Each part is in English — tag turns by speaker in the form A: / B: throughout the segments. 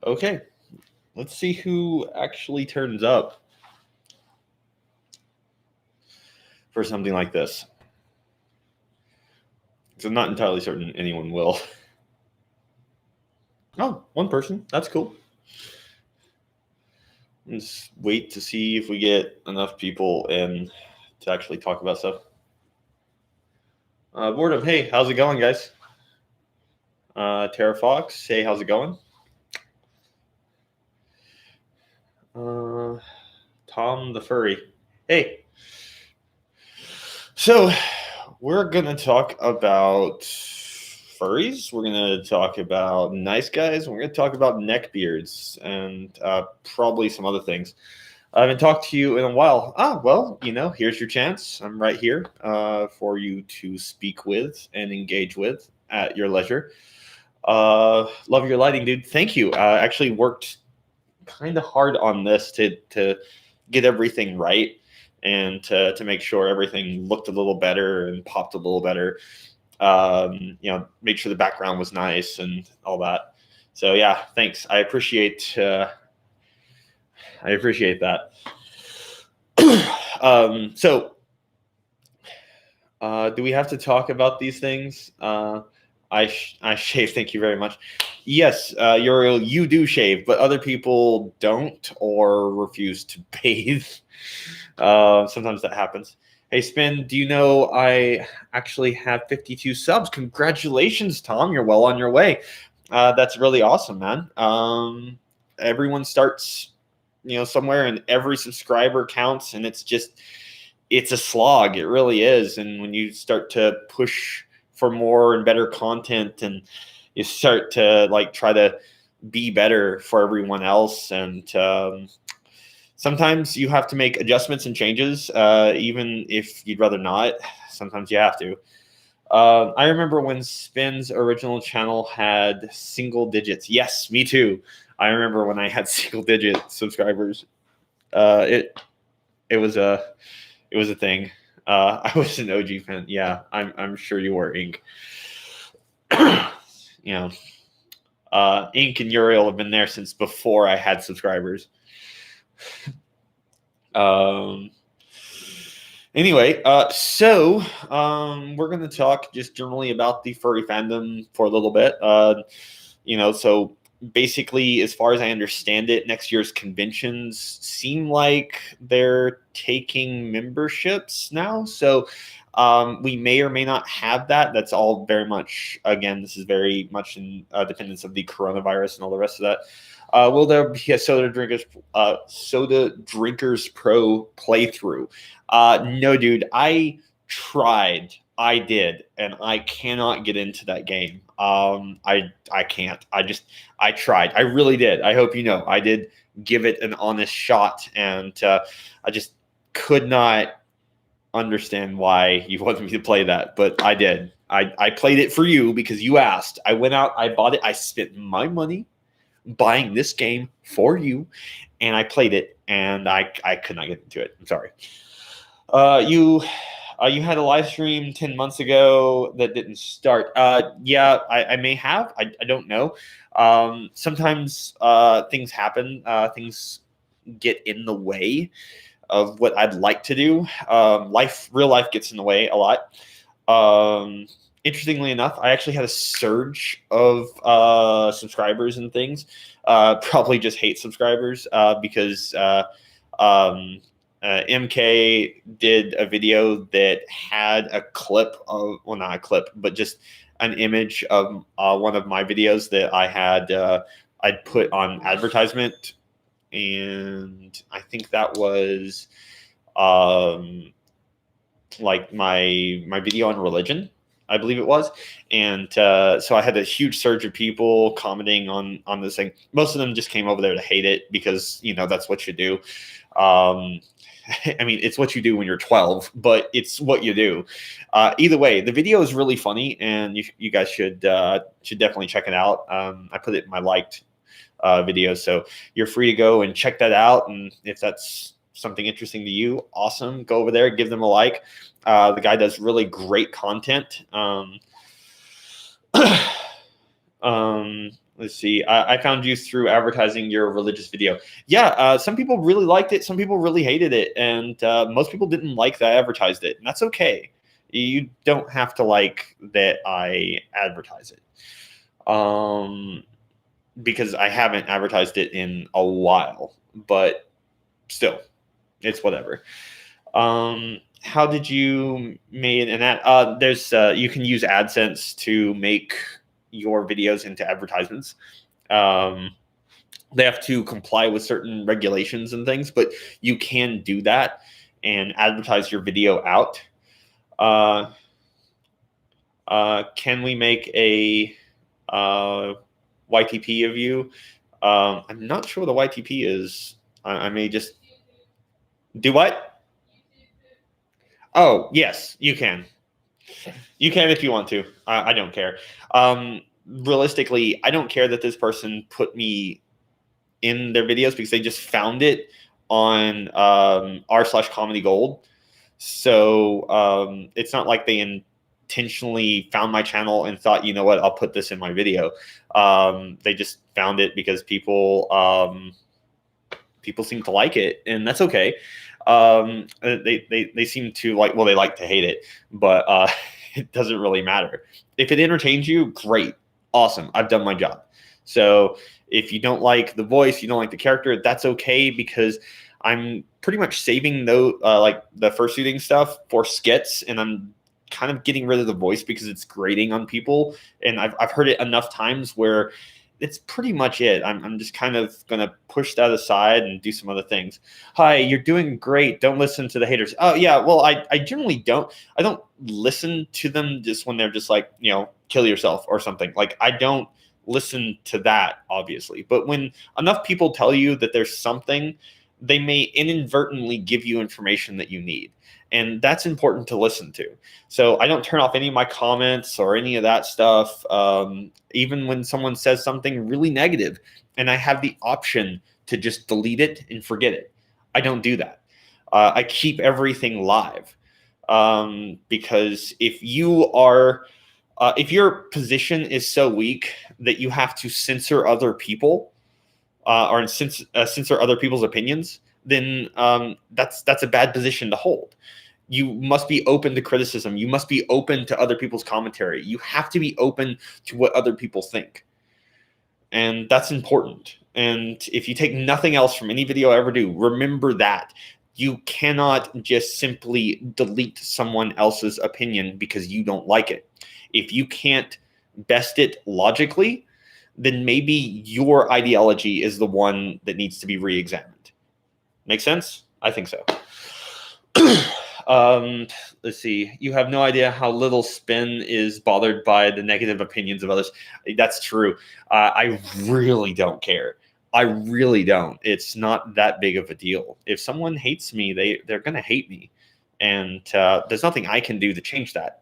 A: Okay, let's see who actually turns up for something like this. So I'm not entirely certain anyone will. Oh, one person. That's cool. Let's wait to see if we get enough people in to actually talk about stuff. Boredom, hey, how's it going, guys? Tara Fox, hey, how's it going? Tom the Furry, hey. So, we're going to talk about furries. We're going to talk about nice guys. We're going to talk about neckbeards and probably some other things. I haven't talked to you in a while. Well, here's your chance. I'm right here for you to speak with and engage with at your leisure. Love your lighting, dude. Thank you. I actually worked kind of hard on this to get everything right and to make sure everything looked a little better and popped a little better. Make sure the background was nice and all that. So yeah, thanks. I appreciate that. Do we have to talk about these things? I shave. Thank you very much. Yes, Uriel, you do shave, but other people don't or refuse to bathe. Sometimes that happens. Hey, Spin, do you know I actually have 52 subs? Congratulations, Tom. You're well on your way. That's really awesome, man. Everyone starts, somewhere, and every subscriber counts, and it's a slog. It really is. And when you start to push for more and better content, and you start to try to be better for everyone else, and sometimes you have to make adjustments and changes, even if you'd rather not. Sometimes you have to. I remember when Spin's original channel had single digits. Yes, me too. I remember when I had single digit subscribers. It was a thing. I was an OG fan. Yeah, I'm sure you were, Ink. Ink and Uriel have been there since before I had subscribers. Anyway, so we're going to talk just generally about the furry fandom for a little bit. So basically, as far as I understand it, next year's conventions seem like they're taking memberships now. So we may or may not have that. That's all very much, again, this is very much in dependence of the coronavirus and all the rest of that. Will there be a Soda Drinkers Pro playthrough? No, dude. I tried. I did, and I cannot get into that game. I can't. I tried. I really did. I hope you know. I did give it an honest shot, and I just could not understand why you wanted me to play that, but I did. I played it for you because you asked. I went out. I bought it. I spent my money buying this game for you, and I played it, and I could not get into it. I'm sorry. You had a live stream 10 months ago that didn't start. Yeah, I may have. I don't know. Sometimes things happen. Things get in the way of what I'd like to do. Real life gets in the way a lot. Interestingly enough, I actually had a surge of subscribers and things. Probably just hate subscribers because MK did a video that had a clip of, well, not a clip, but just an image of one of my videos that I had I'd put on advertisement, and I think that was like my video on religion, I believe it was. And so I had a huge surge of people commenting on this thing. Most of them just came over there to hate it because, that's what you do. I mean, it's what you do when you're 12, but it's what you do. Either way, the video is really funny, and you guys should definitely check it out. I put it in my liked video, so you're free to go and check that out. And if that's something interesting to you, awesome. Go over there, give them a like. The guy does really great content. Let's see. I found you through advertising your religious video. Yeah, some people really liked it. Some people really hated it. And most people didn't like that I advertised it. And that's okay. You don't have to like that I advertise it. Because I haven't advertised it in a while. But still, it's whatever. How did you make an ad? There's you can use AdSense to make your videos into advertisements. They have to comply with certain regulations and things, but you can do that and advertise your video out. Can we make a YTP of you? I'm not sure what the YTP is. I may just do what? Oh, yes, you can. You can if you want to. I don't care. Realistically, I don't care that this person put me in their videos because they just found it on r/comedy gold. So it's not like they intentionally found my channel and thought, you know what, I'll put this in my video. They just found it because people seem to like it, and that's okay. They seem to like, well, they like to hate it, but it doesn't really matter. If it entertains you, great, awesome, I've done my job. So if you don't like the voice, you don't like the character, that's okay, because I'm pretty much saving like the fursuiting stuff for skits, and I'm kind of getting rid of the voice because it's grating on people, and I've heard it enough times where it's pretty much it. I'm just kind of going to push that aside and do some other things. Hi, you're doing great. Don't listen to the haters. Oh, yeah. Well, I generally don't. I don't listen to them just when they're just like, kill yourself or something. Like, I don't listen to that, obviously. But when enough people tell you that there's something, they may inadvertently give you information that you need. And that's important to listen to. So I don't turn off any of my comments or any of that stuff. Even when someone says something really negative and I have the option to just delete it and forget it, I don't do that. I keep everything live, because if your position is so weak that you have to censor other people, or censor other people's opinions, then that's a bad position to hold. You must be open to criticism. You must be open to other people's commentary. You have to be open to what other people think. And that's important. And if you take nothing else from any video I ever do, remember that. You cannot just simply delete someone else's opinion because you don't like it. If you can't best it logically, then maybe your ideology is the one that needs to be re-examined. Make sense? I think so. Let's see. You have no idea how little Spin is bothered by the negative opinions of others. That's true. I really don't care. I really don't. It's not that big of a deal. If someone hates me, they're going to hate me. And there's nothing I can do to change that.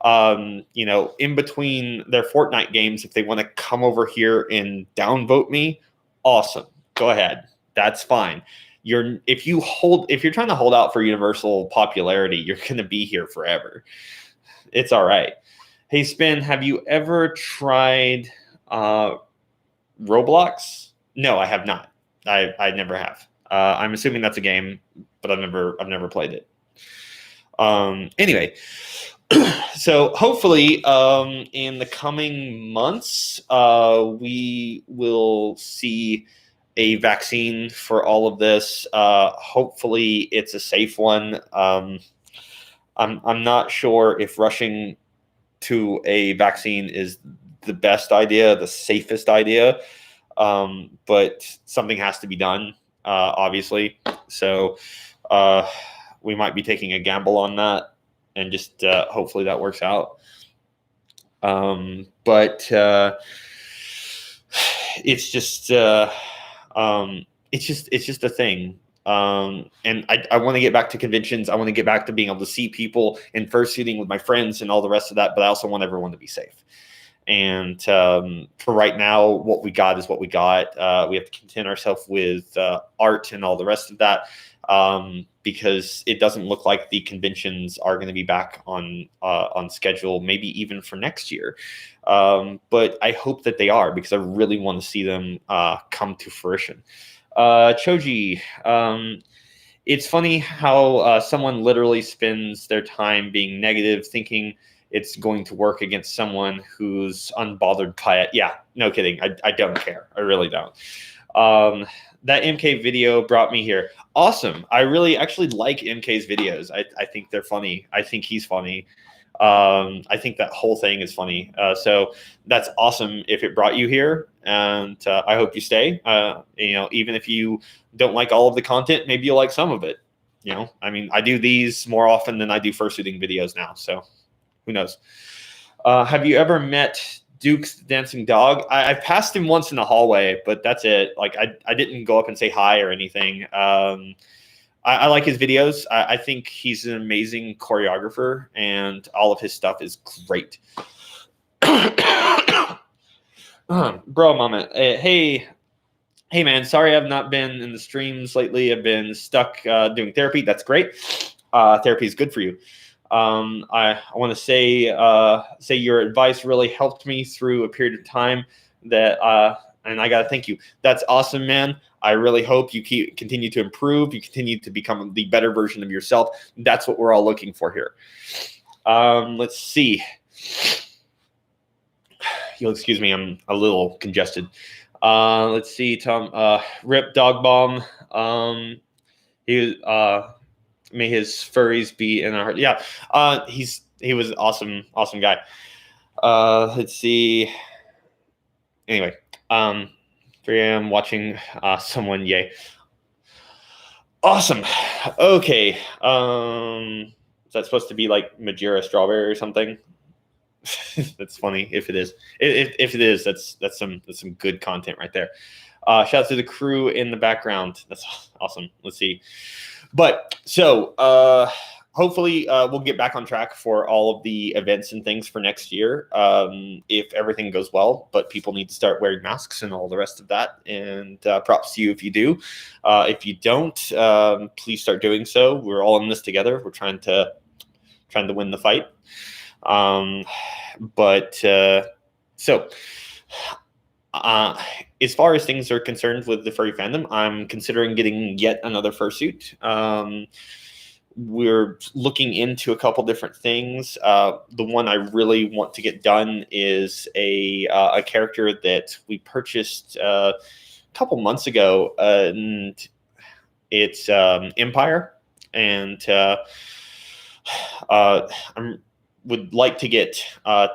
A: In between their Fortnite games, if they want to come over here and downvote me, awesome. Go ahead. That's fine. If you're trying to hold out for universal popularity, you're going to be here forever. It's all right. Hey, Spin, have you ever tried Roblox? No, I have not. I never have. I'm assuming that's a game, but I've never played it. Anyway, so hopefully in the coming months, we will see a vaccine for all of this. Hopefully it's a safe one. I'm not sure if rushing to a vaccine is the best idea, the safest idea, but something has to be done, obviously. So we might be taking a gamble on that, and just hopefully that works out. But it's just a thing. And I want to get back to conventions. I want to get back to being able to see people and fursuiting with my friends and all the rest of that. But I also want everyone to be safe. And for right now, what we got is what we got. We have to content ourselves with art and all the rest of that. because it doesn't look like the conventions are going to be back on schedule, maybe even for next year. But I hope that they are, because I really want to see them come to fruition. Choji, it's funny how someone literally spends their time being negative, thinking it's going to work against someone who's unbothered by it. Yeah, no kidding. I don't care. I really don't. That MK video brought me here. Awesome. I really actually like MK's videos. I think they're funny. I think he's funny. I think that whole thing is funny. So that's awesome if it brought you here, and I hope you stay. Even if you don't like all of the content, maybe you'll like some of it. I mean, I do these more often than I do fursuiting videos now, so who knows? Have you ever met Duke's dancing dog? I've passed him once in the hallway, but that's it. Like, I didn't go up and say hi or anything. I like his videos. I think he's an amazing choreographer, and all of his stuff is great. Bro, moment. Hey, man. Sorry I've not been in the streams lately. I've been stuck doing therapy. That's great. Therapy is good for you. I want to say your advice really helped me through a period of time that, and I got to thank you. That's awesome, man. I really hope you continue to improve. You continue to become the better version of yourself. That's what we're all looking for here. Let's see. You'll excuse me. I'm a little congested. Let's see, Tom. Rip Dog Bomb. May his furries be in our heart. Yeah. He was awesome guy. Let's see. Anyway, 3 a.m. watching someone. Yay. Awesome. Okay. Is that supposed to be like Majira Strawberry or something? That's funny if it is. If it is, that's some good content right there. Shout out to the crew in the background. That's awesome. Let's see. But so hopefully we'll get back on track for all of the events and things for next year, if everything goes well. But people need to start wearing masks and all the rest of that. And props to you if you do. If you don't, please start doing so. We're all in this together. We're trying to win the fight. As far as things are concerned with the furry fandom, I'm considering getting yet another fursuit. We're looking into a couple different things. The one I really want to get done is a character that we purchased a couple months ago, and it's Empire, and would like to get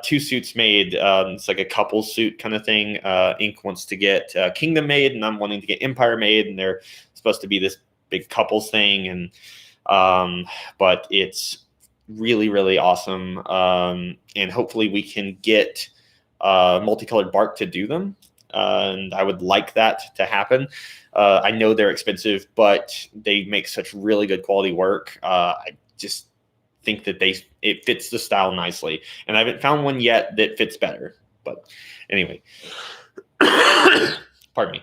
A: 2 suits made. It's like a couple suit kind of thing. Inc. wants to get Kingdom made, and I'm wanting to get Empire made, and they're supposed to be this big couples thing. And but it's really, really awesome. And hopefully we can get multicolored bark to do them. And I would like that to happen. I know they're expensive, but they make such really good quality work. I just think that it fits the style nicely, and I haven't found one yet that fits better. But anyway, pardon me.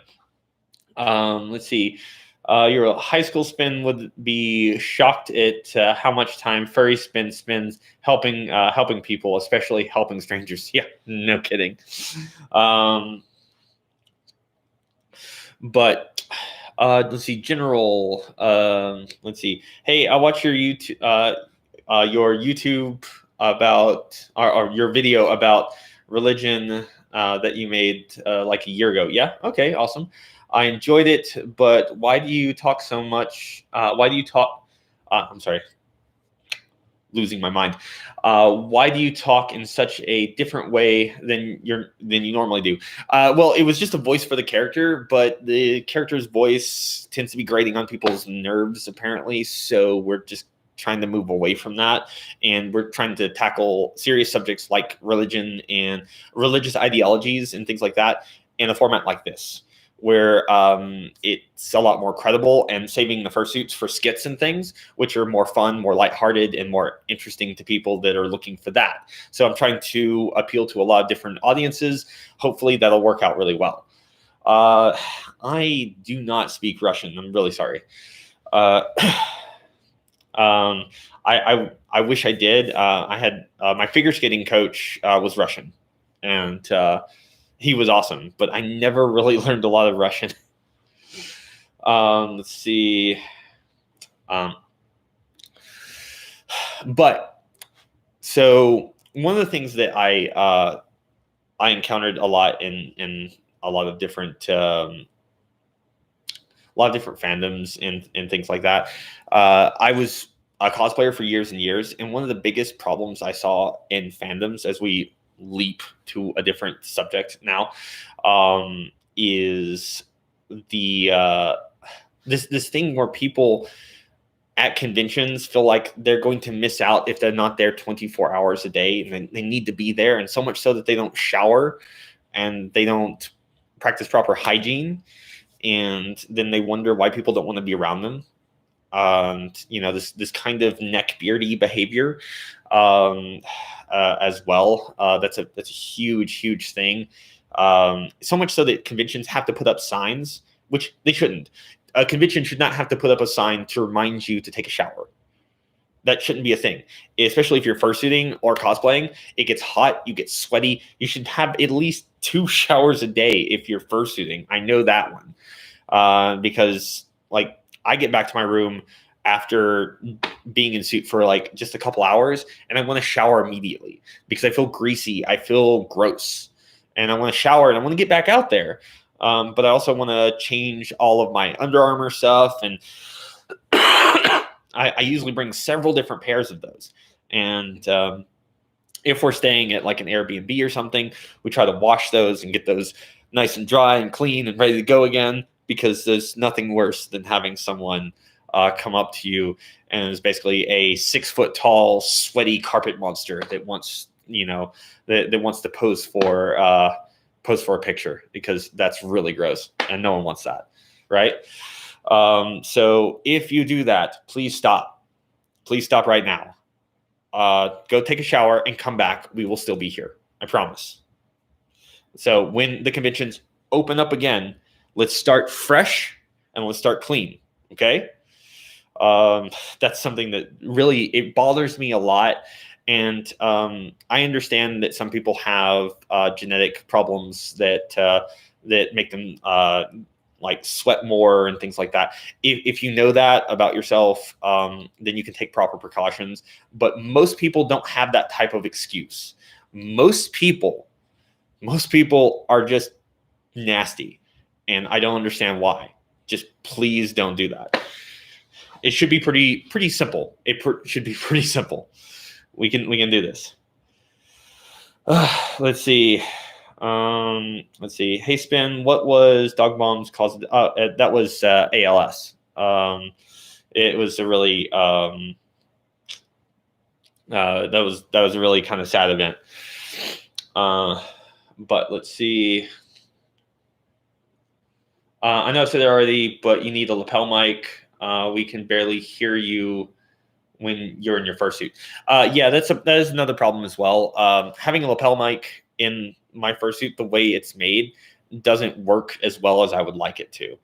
A: Let's see. Your high school spin would be shocked at how much time Furry spends helping people, especially helping strangers. Yeah, no kidding. But let's see. General. Let's see. Hey, I watch your YouTube about or your video about religion that you made like a year ago. Yeah. Okay. Awesome. I enjoyed it, but why do you talk so much? Why do you talk? I'm sorry. Losing my mind. Why do you talk in such a different way than you normally do? Well, it was just a voice for the character, but the character's voice tends to be grating on people's nerves, apparently. So we're just trying to move away from that, and we're trying to tackle serious subjects like religion and religious ideologies and things like that in a format like this, where it's a lot more credible, and saving the fursuits for skits and things, which are more fun, more lighthearted, and more interesting to people that are looking for that. So I'm trying to appeal to a lot of different audiences. Hopefully that'll work out really well. I do not speak Russian. I'm really sorry. Uh, I wish I did. I had my figure skating coach was Russian, and he was awesome, but I never really learned a lot of Russian. Let's see. Um, but so one of the things that I encountered a lot in a lot of different fandoms and things like that. I was a cosplayer for years and years, and one of the biggest problems I saw in fandoms, as we leap to a different subject now, is the this thing where people at conventions feel like they're going to miss out if they're not there 24 hours a day, and they need to be there, and so much so that they don't shower and they don't practice proper hygiene, and then they wonder why people don't want to be around them. This kind of neck beardy behavior as well. That's a huge thing. So much so that conventions have to put up signs, which they shouldn't. A convention should not have to put up a sign to remind you to take a shower. That shouldn't be a thing, especially if you're fursuiting or cosplaying. It gets hot, you get sweaty. You should have at least 2 showers a day if you're fursuiting. I know that one because like I get back to my room after being in suit for like just a couple hours, and I want to shower immediately because I feel greasy, I feel gross, and I want to shower and I want to get back out there. But I also want to change all of my Under Armour stuff, and I usually bring several different pairs of those. And if we're staying at like an Airbnb or something, we try to wash those and get those nice and dry and clean and ready to go again, because there's nothing worse than having someone come up to you and is basically a 6 foot tall, sweaty carpet monster that wants, that wants to pose for a picture, because that's really gross and no one wants that, right? So if you do that, please stop. Please stop right now. Go take a shower and come back. We will still be here. I promise. So when the conventions open up again, let's start fresh and let's start clean. Okay. That's something that really, it bothers me a lot. And I understand that some people have genetic problems that make them like sweat more and things like that. If you know that about yourself, then you can take proper precautions. But most people don't have that type of excuse. Most people are just nasty, and I don't understand why. Just please don't do that. It should be pretty simple. Should be pretty simple. We can do this. Let's see. Hey, Spin, what was Dog Bomb's cause? That was ALS. It was a really that was a really kind of sad event. But let's see. I know I said it already, but you need a lapel mic. We can barely hear you when you're in your fursuit. Yeah, that is another problem as well. Having a lapel mic in my fursuit, the way it's made, doesn't work as well as I would like it to.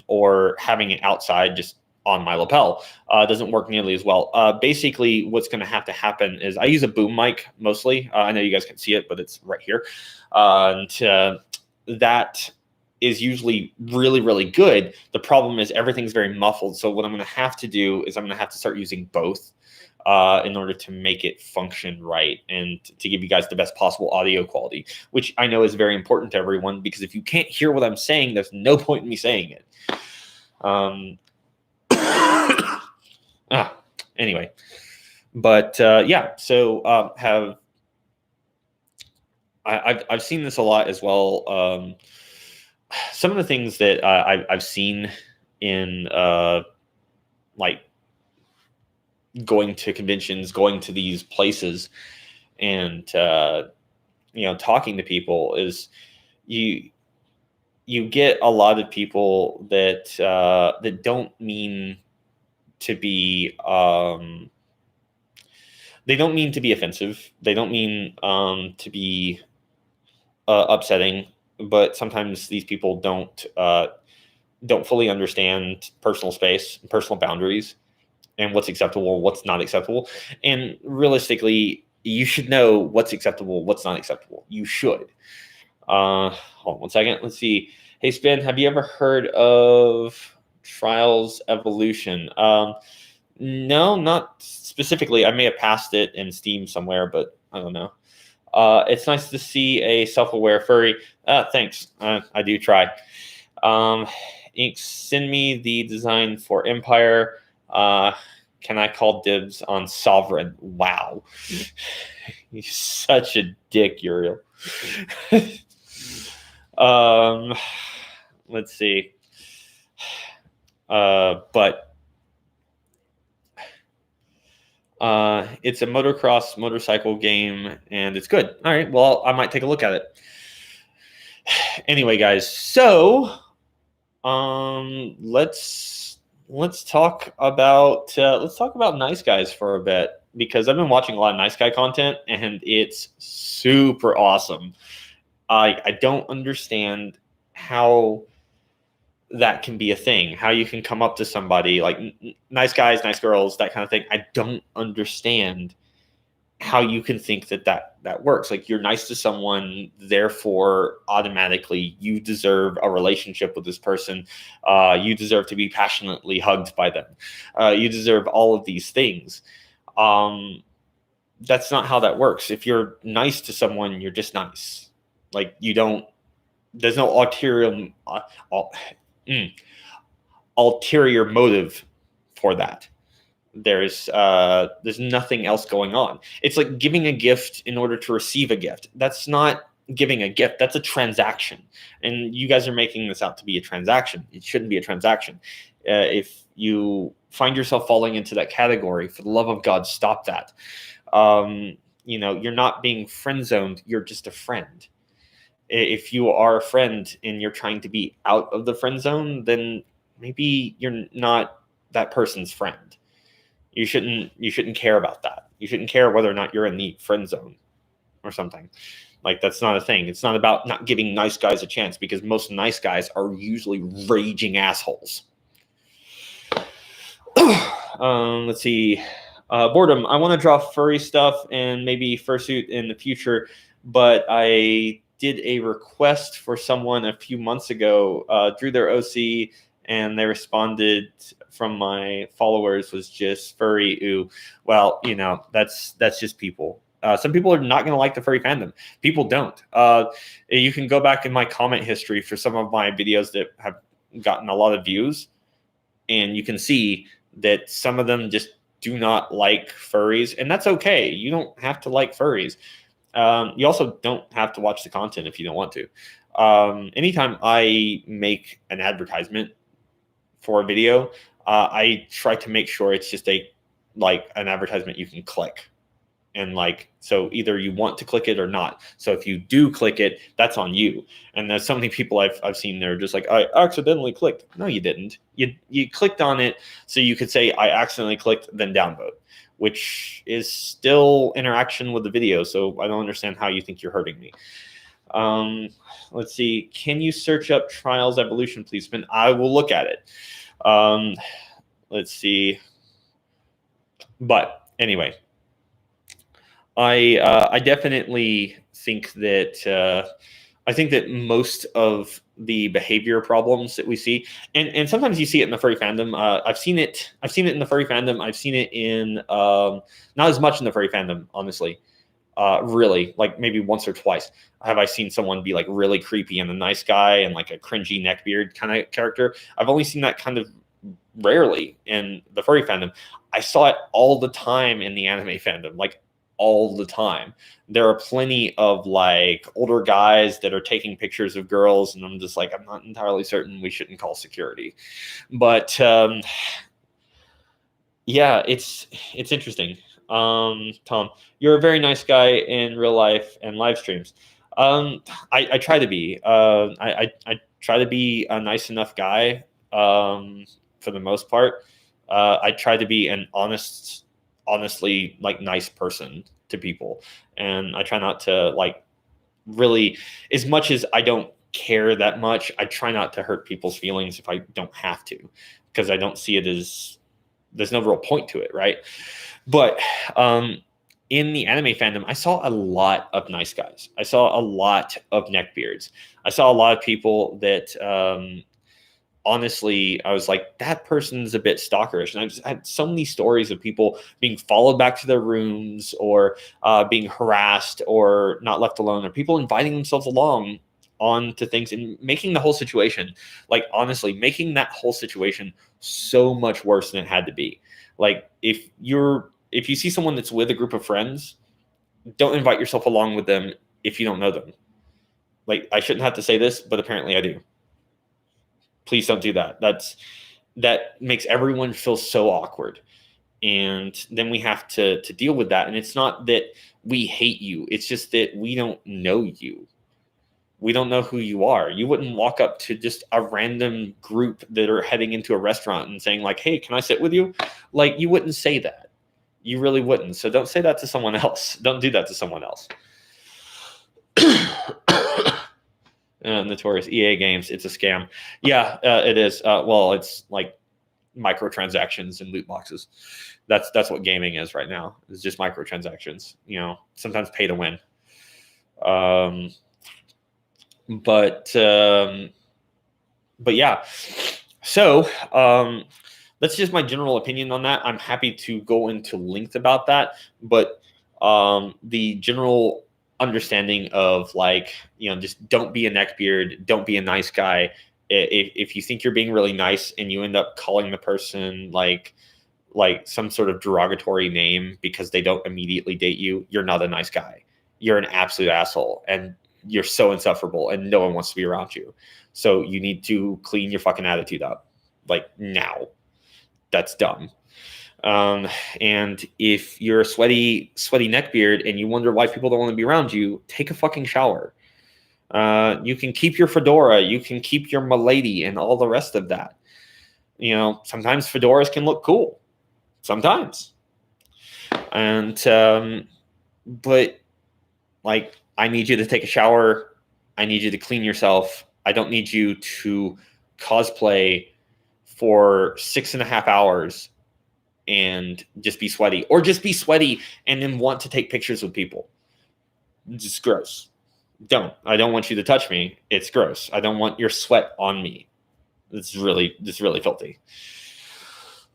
A: Or having it outside just on my lapel doesn't work nearly as well. Basically, what's going to have to happen is I use a boom mic mostly. I know you guys can see it, but it's right here. And that is usually really, really good. The problem is everything's very muffled. So what I'm going to have to do is I'm going to have to start using both in order to make it function right and to give you guys the best possible audio quality, which I know is very important to everyone, because if you can't hear what I'm saying, there's no point in me saying it. Anyway, but yeah, so I've seen this a lot as well. Some of the things that I've seen in like going to conventions, going to these places, and talking to people is you get a lot of people that don't mean to be they don't mean to be offensive. They don't mean to be upsetting. But sometimes these people don't don't fully understand personal space, personal boundaries, and what's acceptable, what's not acceptable. And realistically, you should know what's acceptable, what's not acceptable. You should. Hold on 1 second. Let's see. Hey, Spin, have you ever heard of Trials Evolution? No, not specifically. I may have passed it in Steam somewhere, but I don't know. It's nice to see a self-aware furry. Thanks. I do try. Ink, send me the design for Empire. Can I call dibs on Sovereign? Wow. You're such a dick, Uriel. Let's see. But it's a motocross motorcycle game, and it's good. All right, well, I might take a look at it. Anyway, guys, so let's talk about nice guys for a bit, because I've been watching a lot of nice guy content, and it's super awesome. I don't understand how that can be a thing, how you can come up to somebody like nice guys, nice girls, that kind of thing. I don't understand how you can think that works. Like, you're nice to someone, therefore automatically you deserve a relationship with this person. You deserve to be passionately hugged by them. You deserve all of these things. That's not how that works. If you're nice to someone, you're just nice. Like, there's no ulterior motive for that. There's nothing else going on. It's like giving a gift in order to receive a gift. That's not giving a gift. That's a transaction. And you guys are making this out to be a transaction. It shouldn't be a transaction. If you find yourself falling into that category, for the love of God, stop that. You're not being friend zoned. You're just a friend. If you are a friend and you're trying to be out of the friend zone, then maybe you're not that person's friend. You shouldn't care about that. You shouldn't care whether or not you're in the friend zone or something. Like, that's not a thing. It's not about not giving nice guys a chance, because most nice guys are usually raging assholes. Let's see. Boredom. I want to draw furry stuff and maybe fursuit in the future, but I did a request for someone a few months ago, drew their OC, and they responded from my followers was just furry. Ooh, well, that's just people. Some people are not going to like the furry fandom. People don't. You can go back in my comment history for some of my videos that have gotten a lot of views, and you can see that some of them just do not like furries, and that's okay. You don't have to like furries. You also don't have to watch the content if you don't want to. Anytime I make an advertisement for a video, I try to make sure it's just an advertisement you can click. And so either you want to click it or not. So if you do click it, that's on you. And there's so many people I've seen, they're just like, I accidentally clicked. No, you didn't. You clicked on it so you could say, I accidentally clicked, then downvote, which is still interaction with the video. So I don't understand how you think you're hurting me. Let's see. Can you search up Trials Evolution, please? I will look at it. Let's see. But anyway, I definitely think that most of the behavior problems that we see, and sometimes you see it in the furry fandom. I've seen it in the furry fandom. I've seen it in not as much in the furry fandom, honestly. Really, like maybe once or twice have I seen someone be like really creepy and a nice guy and like a cringy neckbeard kind of character. I've only seen that kind of rarely in the furry fandom. I saw it all the time in the anime fandom, like all the time. There are plenty of like older guys that are taking pictures of girls, and I'm just like, I'm not entirely certain we shouldn't call security. But yeah, it's interesting. Tom, you're a very nice guy in real life and live streams. I try to be. I try to be a nice enough guy. For the most part, I try to be an honestly like nice person to people, and I try not to like really, as much as I don't care that much. I try not to hurt people's feelings if I don't have to, because I don't see it as, there's no real point to it, right? But in the anime fandom, I saw a lot of nice guys. I saw a lot of neckbeards. I saw a lot of people that honestly, I was like, that person's a bit stalkerish. And I had so many stories of people being followed back to their rooms, or being harassed, or not left alone, or people inviting themselves along onto things and making the whole situation, like, honestly, making that whole situation so much worse than it had to be. Like, if you see someone that's with a group of friends, don't invite yourself along with them if you don't know them. Like, I shouldn't have to say this, but apparently I do. Please don't do that. That makes everyone feel so awkward. And then we have to deal with that. And it's not that we hate you. It's just that we don't know you. We don't know who you are. You wouldn't walk up to just a random group that are heading into a restaurant and saying, like, hey, can I sit with you? Like, you wouldn't say that. You really wouldn't. So don't say that to someone else. Don't do that to someone else. Notorious EA games. It's a scam. Yeah, it is. Well, it's like microtransactions and loot boxes. That's what gaming is right now. It's just microtransactions. Sometimes pay to win. But yeah. So that's just my general opinion on that. I'm happy to go into length about that, but the general understanding of, like, just don't be a neckbeard, don't be a nice guy. If you think you're being really nice and you end up calling the person like some sort of derogatory name because they don't immediately date you, you're not a nice guy. You're an absolute asshole, and you're so insufferable, and no one wants to be around you. So you need to clean your fucking attitude up, like, now. That's dumb. And if you're a sweaty neckbeard and you wonder why people don't want to be around you, take a fucking shower. You can keep your fedora, you can keep your milady, and all the rest of that. Sometimes fedoras can look cool. Sometimes. And but, like, I need you to take a shower. I need you to clean yourself. I don't need you to cosplay for 6.5 hours and just be sweaty, or just be sweaty and then want to take pictures with people. It's just gross. I don't want you to touch me. It's gross. I don't want your sweat on me. It's really filthy.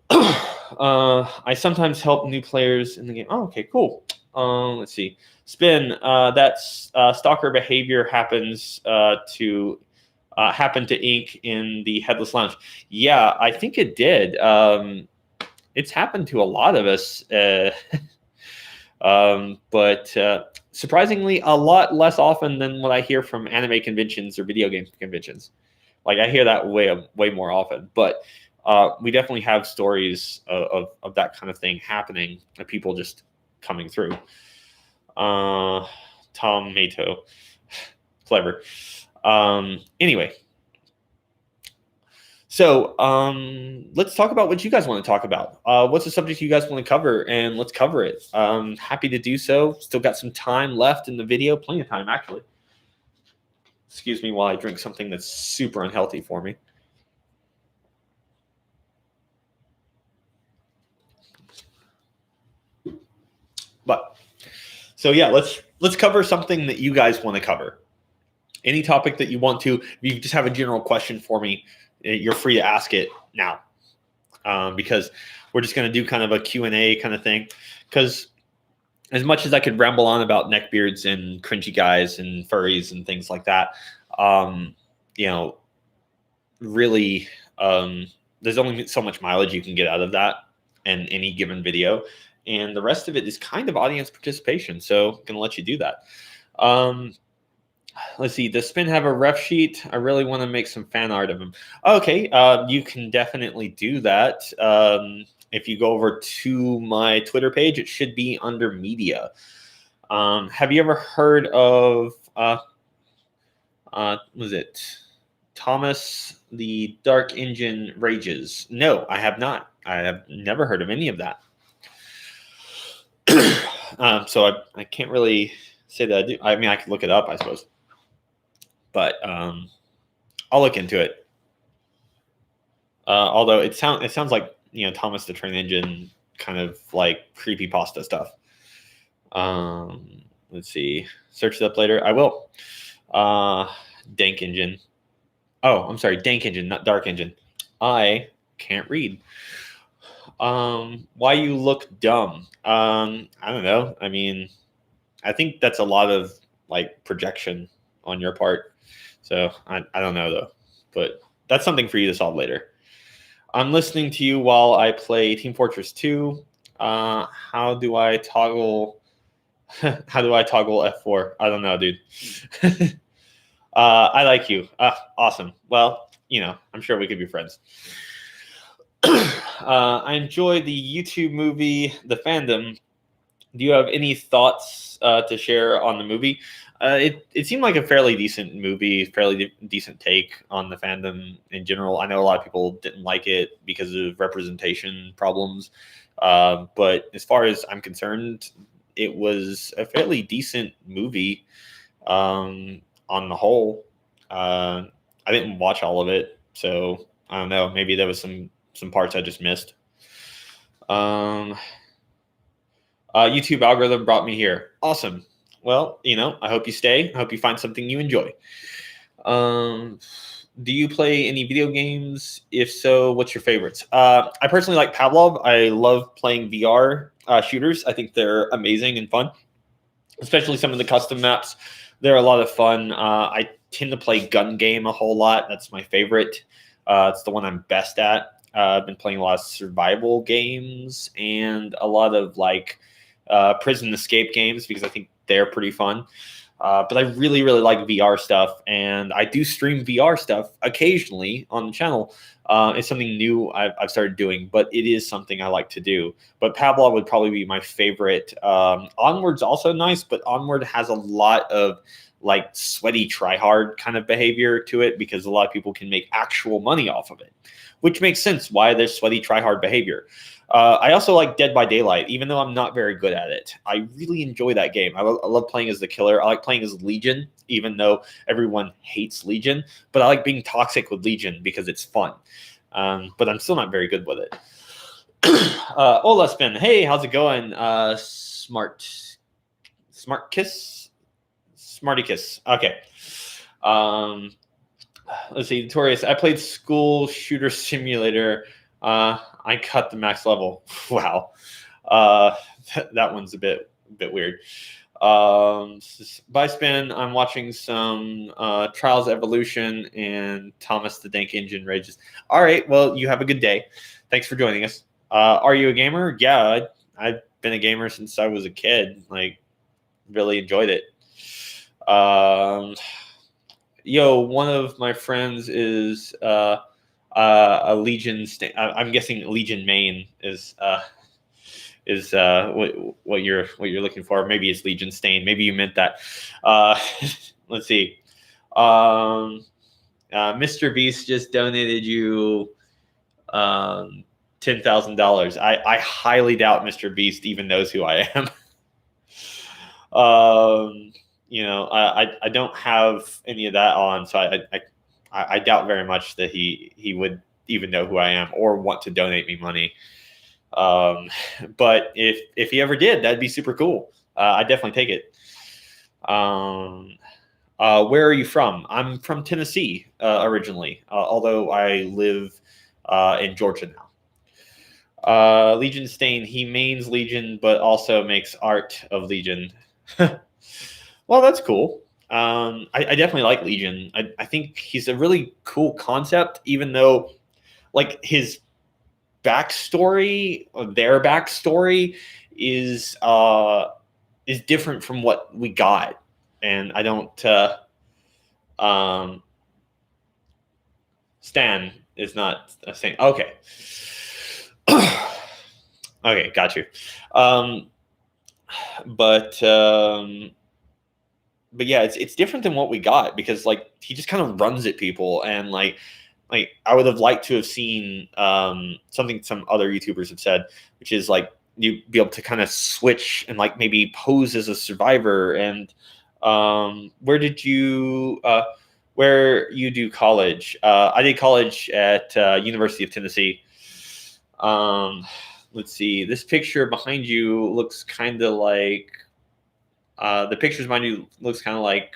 A: I sometimes help new players in the game. Oh, okay, cool. Let's see. Spin. That's stalker behavior happens to happen to Ink in the Headless Lounge. Yeah, I think it did. It's happened to a lot of us, but surprisingly, a lot less often than what I hear from anime conventions or video game conventions. Like, I hear that way more often. But we definitely have stories of that kind of thing happening, and people just coming through. Tom Mato. Clever. Anyway. So let's talk about what you guys want to talk about. What's the subject you guys want to cover? And let's cover it. Happy to do so. Still got some time left in the video. Plenty of time, actually. Excuse me while I drink something that's super unhealthy for me. But so yeah, let's cover something that you guys want to cover. Any topic that you want to. If you just have a general question for me, you're free to ask it now, because we're just going to do kind of a Q&A kind of thing. Because as much as I could ramble on about neckbeards and cringy guys and furries and things like that, really, there's only so much mileage you can get out of that in any given video. And the rest of it is kind of audience participation. So I'm going to let you do that. Let's see. Does Spin have a ref sheet? I really want to make some fan art of him. Okay, you can definitely do that. If you go over to my Twitter page, it should be under media. Have you ever heard of was it Thomas the Dark Engine Rages? No, I have not. I have never heard of any of that. So I can't really say that I do. I mean, I could look it up, I suppose. but I'll look into it. Although it sounds like Thomas the Train Engine kind of like creepypasta stuff. Let's see. Search it up later. I will. Dank Engine. Oh, I'm sorry. Dank Engine, not Dark Engine. I can't read. Why you look dumb? I don't know. I mean, I think that's a lot of like projection on your part. So I don't know though, but that's something for you to solve later. I'm listening to you while I play Team Fortress 2. How do I toggle? How do I toggle F4? I don't know, dude. I like you. Awesome. Well, I'm sure we could be friends. I enjoy the YouTube movie, The Fandom. Do you have any thoughts to share on the movie? It seemed like a fairly decent movie, fairly decent take on the fandom in general. I know a lot of people didn't like it because of representation problems, but as far as I'm concerned, it was a fairly decent movie on the whole. I didn't watch all of it, so I don't know. Maybe there was some parts I just missed. YouTube algorithm brought me here. Awesome. Well, I hope you stay. I hope you find something you enjoy. Do you play any video games? If so, what's your favorites? I personally like Pavlov. I love playing VR shooters. I think they're amazing and fun, especially some of the custom maps. They're a lot of fun. I tend to play gun game a whole lot. That's my favorite. It's the one I'm best at. I've been playing a lot of survival games and a lot of like prison escape games because I think they're pretty fun. But I really, really like VR stuff, and I do stream VR stuff occasionally on the channel. It's something new I've started doing, but it is something I like to do. But Pavlov would probably be my favorite. Onward's also nice, but Onward has a lot of like sweaty try-hard kind of behavior to it because a lot of people can make actual money off of it, which makes sense why there's sweaty try-hard behavior. I also like Dead by Daylight, even though I'm not very good at it. I really enjoy that game. I love playing as the killer. I like playing as Legion, even though everyone hates Legion. But I like being toxic with Legion because it's fun. But I'm still not very good with it. Ola Spin. Hey, how's it going? Smart Kiss? Smarty Kiss. Okay. Let's see. Notorious. I played School Shooter Simulator. I cut the max level. Wow. That one's a bit weird. By Spin, I'm watching some Trials Evolution and Thomas the Dank Engine Rages. All right. Well, you have a good day. Thanks for joining us. Are you a gamer? Yeah, I've been a gamer since I was a kid. Like, really enjoyed it. Yo, one of my friends is a Legion. I'm guessing Legion main is what you're looking for. Maybe it's Legion Stain. Maybe you meant that. Let's see. Mr. Beast just donated you $10,000. I highly doubt Mr. Beast even knows who I am. I don't have any of that on, so I doubt very much that he would even know who I am or want to donate me money. But if he ever did, that'd be super cool. I'd definitely take it. Where are you from? I'm from Tennessee originally, although I live in Georgia now. Legion Stain, he mains Legion, but also makes art of Legion. Well, that's cool. I definitely like Legion. I think he's a really cool concept, even though like his backstory, or their backstory is different from what we got. And I don't Stan is not a thing. Okay. Okay, got you. But yeah, it's different than what we got because like he just kind of runs at people, and like I would have liked to have seen something some other YouTubers have said, which is like you be able to kind of switch and like maybe pose as a survivor. And where did you where you do college. I did college at University of Tennessee. Um, let's see. This picture behind you looks kind of like the pictures behind you looks kind of like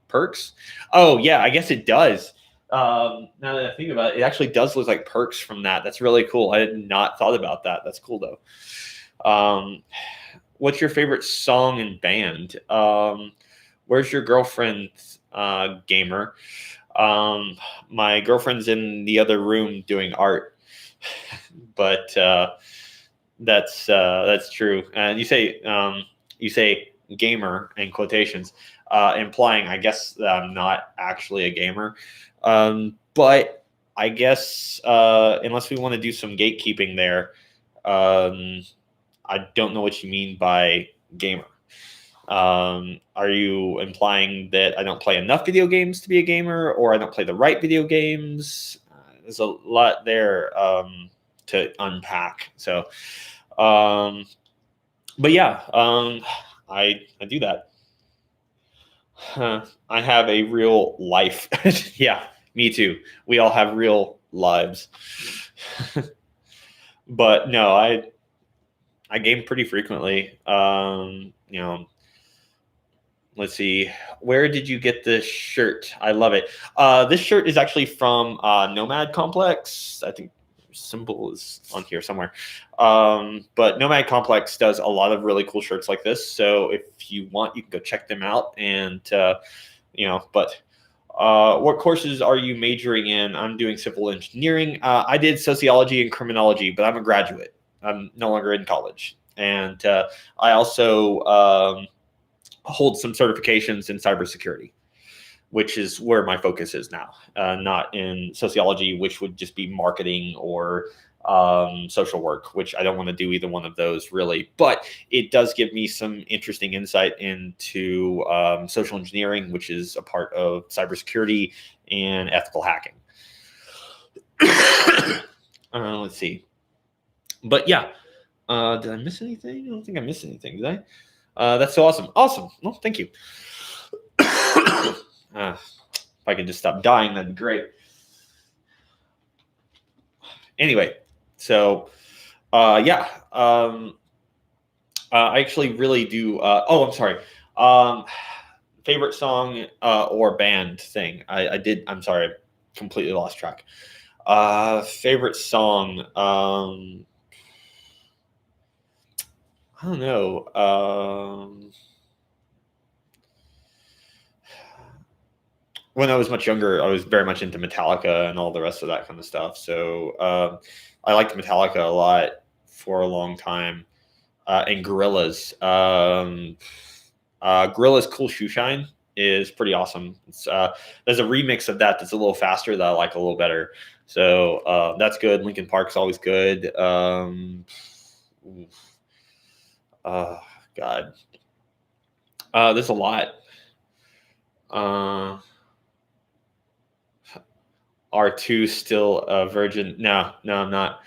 A: Perks. Oh yeah, I guess it does. Now that I think about it, it actually does look like Perks from that. That's really cool. I had not thought about that. That's cool though. What's your favorite song and band? Where's your girlfriend, gamer? My girlfriend's in the other room doing art, but that's true. And you say gamer in quotations, implying I guess that I'm not actually a gamer. But I guess unless we want to do some gatekeeping there, I don't know what you mean by gamer. Are you implying that I don't play enough video games to be a gamer, or I don't play the right video games? There's a lot there to unpack. So, but yeah, I do that. I have a real life. Yeah, me too. We all have real lives. But no, I game pretty frequently. Let's see. Where did you get this shirt? I love it. This shirt is actually from Nomad Complex. I think symbol is on here somewhere. But Nomad Complex does a lot of really cool shirts like this. So if you want, you can go check them out. And but what courses are you majoring in? I'm doing civil engineering. I did sociology and criminology, but I'm a graduate. I'm no longer in college. And I also hold some certifications in cybersecurity, which is where my focus is now, not in sociology, which would just be marketing or social work, which I don't want to do either one of those really. But it does give me some interesting insight into social engineering, which is a part of cybersecurity and ethical hacking. Let's see. But yeah, did I miss anything? I don't think I missed anything, did I? That's so awesome. Awesome. Well, thank you. If I could just stop dying, that'd be great. Anyway, so yeah, I actually really do. I'm sorry. Favorite song or band thing? I did. I'm sorry, I completely lost track. Favorite song. I don't know. When I was much younger, I was very much into Metallica and all the rest of that kind of stuff. So I liked Metallica a lot for a long time. And Gorillaz. Gorillaz Cool Shoe Shine is pretty awesome. There's a remix of that that's a little faster that I like a little better. So that's good. Linkin Park's always good. God. There's a lot. R2 still a virgin? No, I'm not.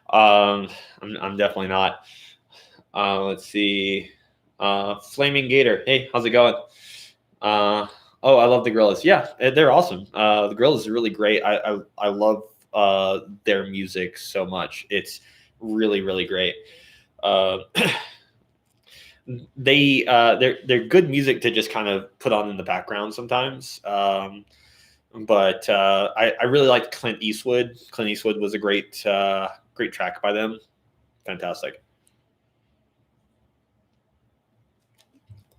A: I'm definitely not. Let's see. Flaming Gator. Hey, how's it going? Oh, I love the Gorillaz. Yeah, they're awesome. The Gorillaz are really great. I love their music so much. It's really, really great. They're good music to just kind of put on in the background sometimes. But I really liked Clint Eastwood. Clint Eastwood was a great track by them. Fantastic.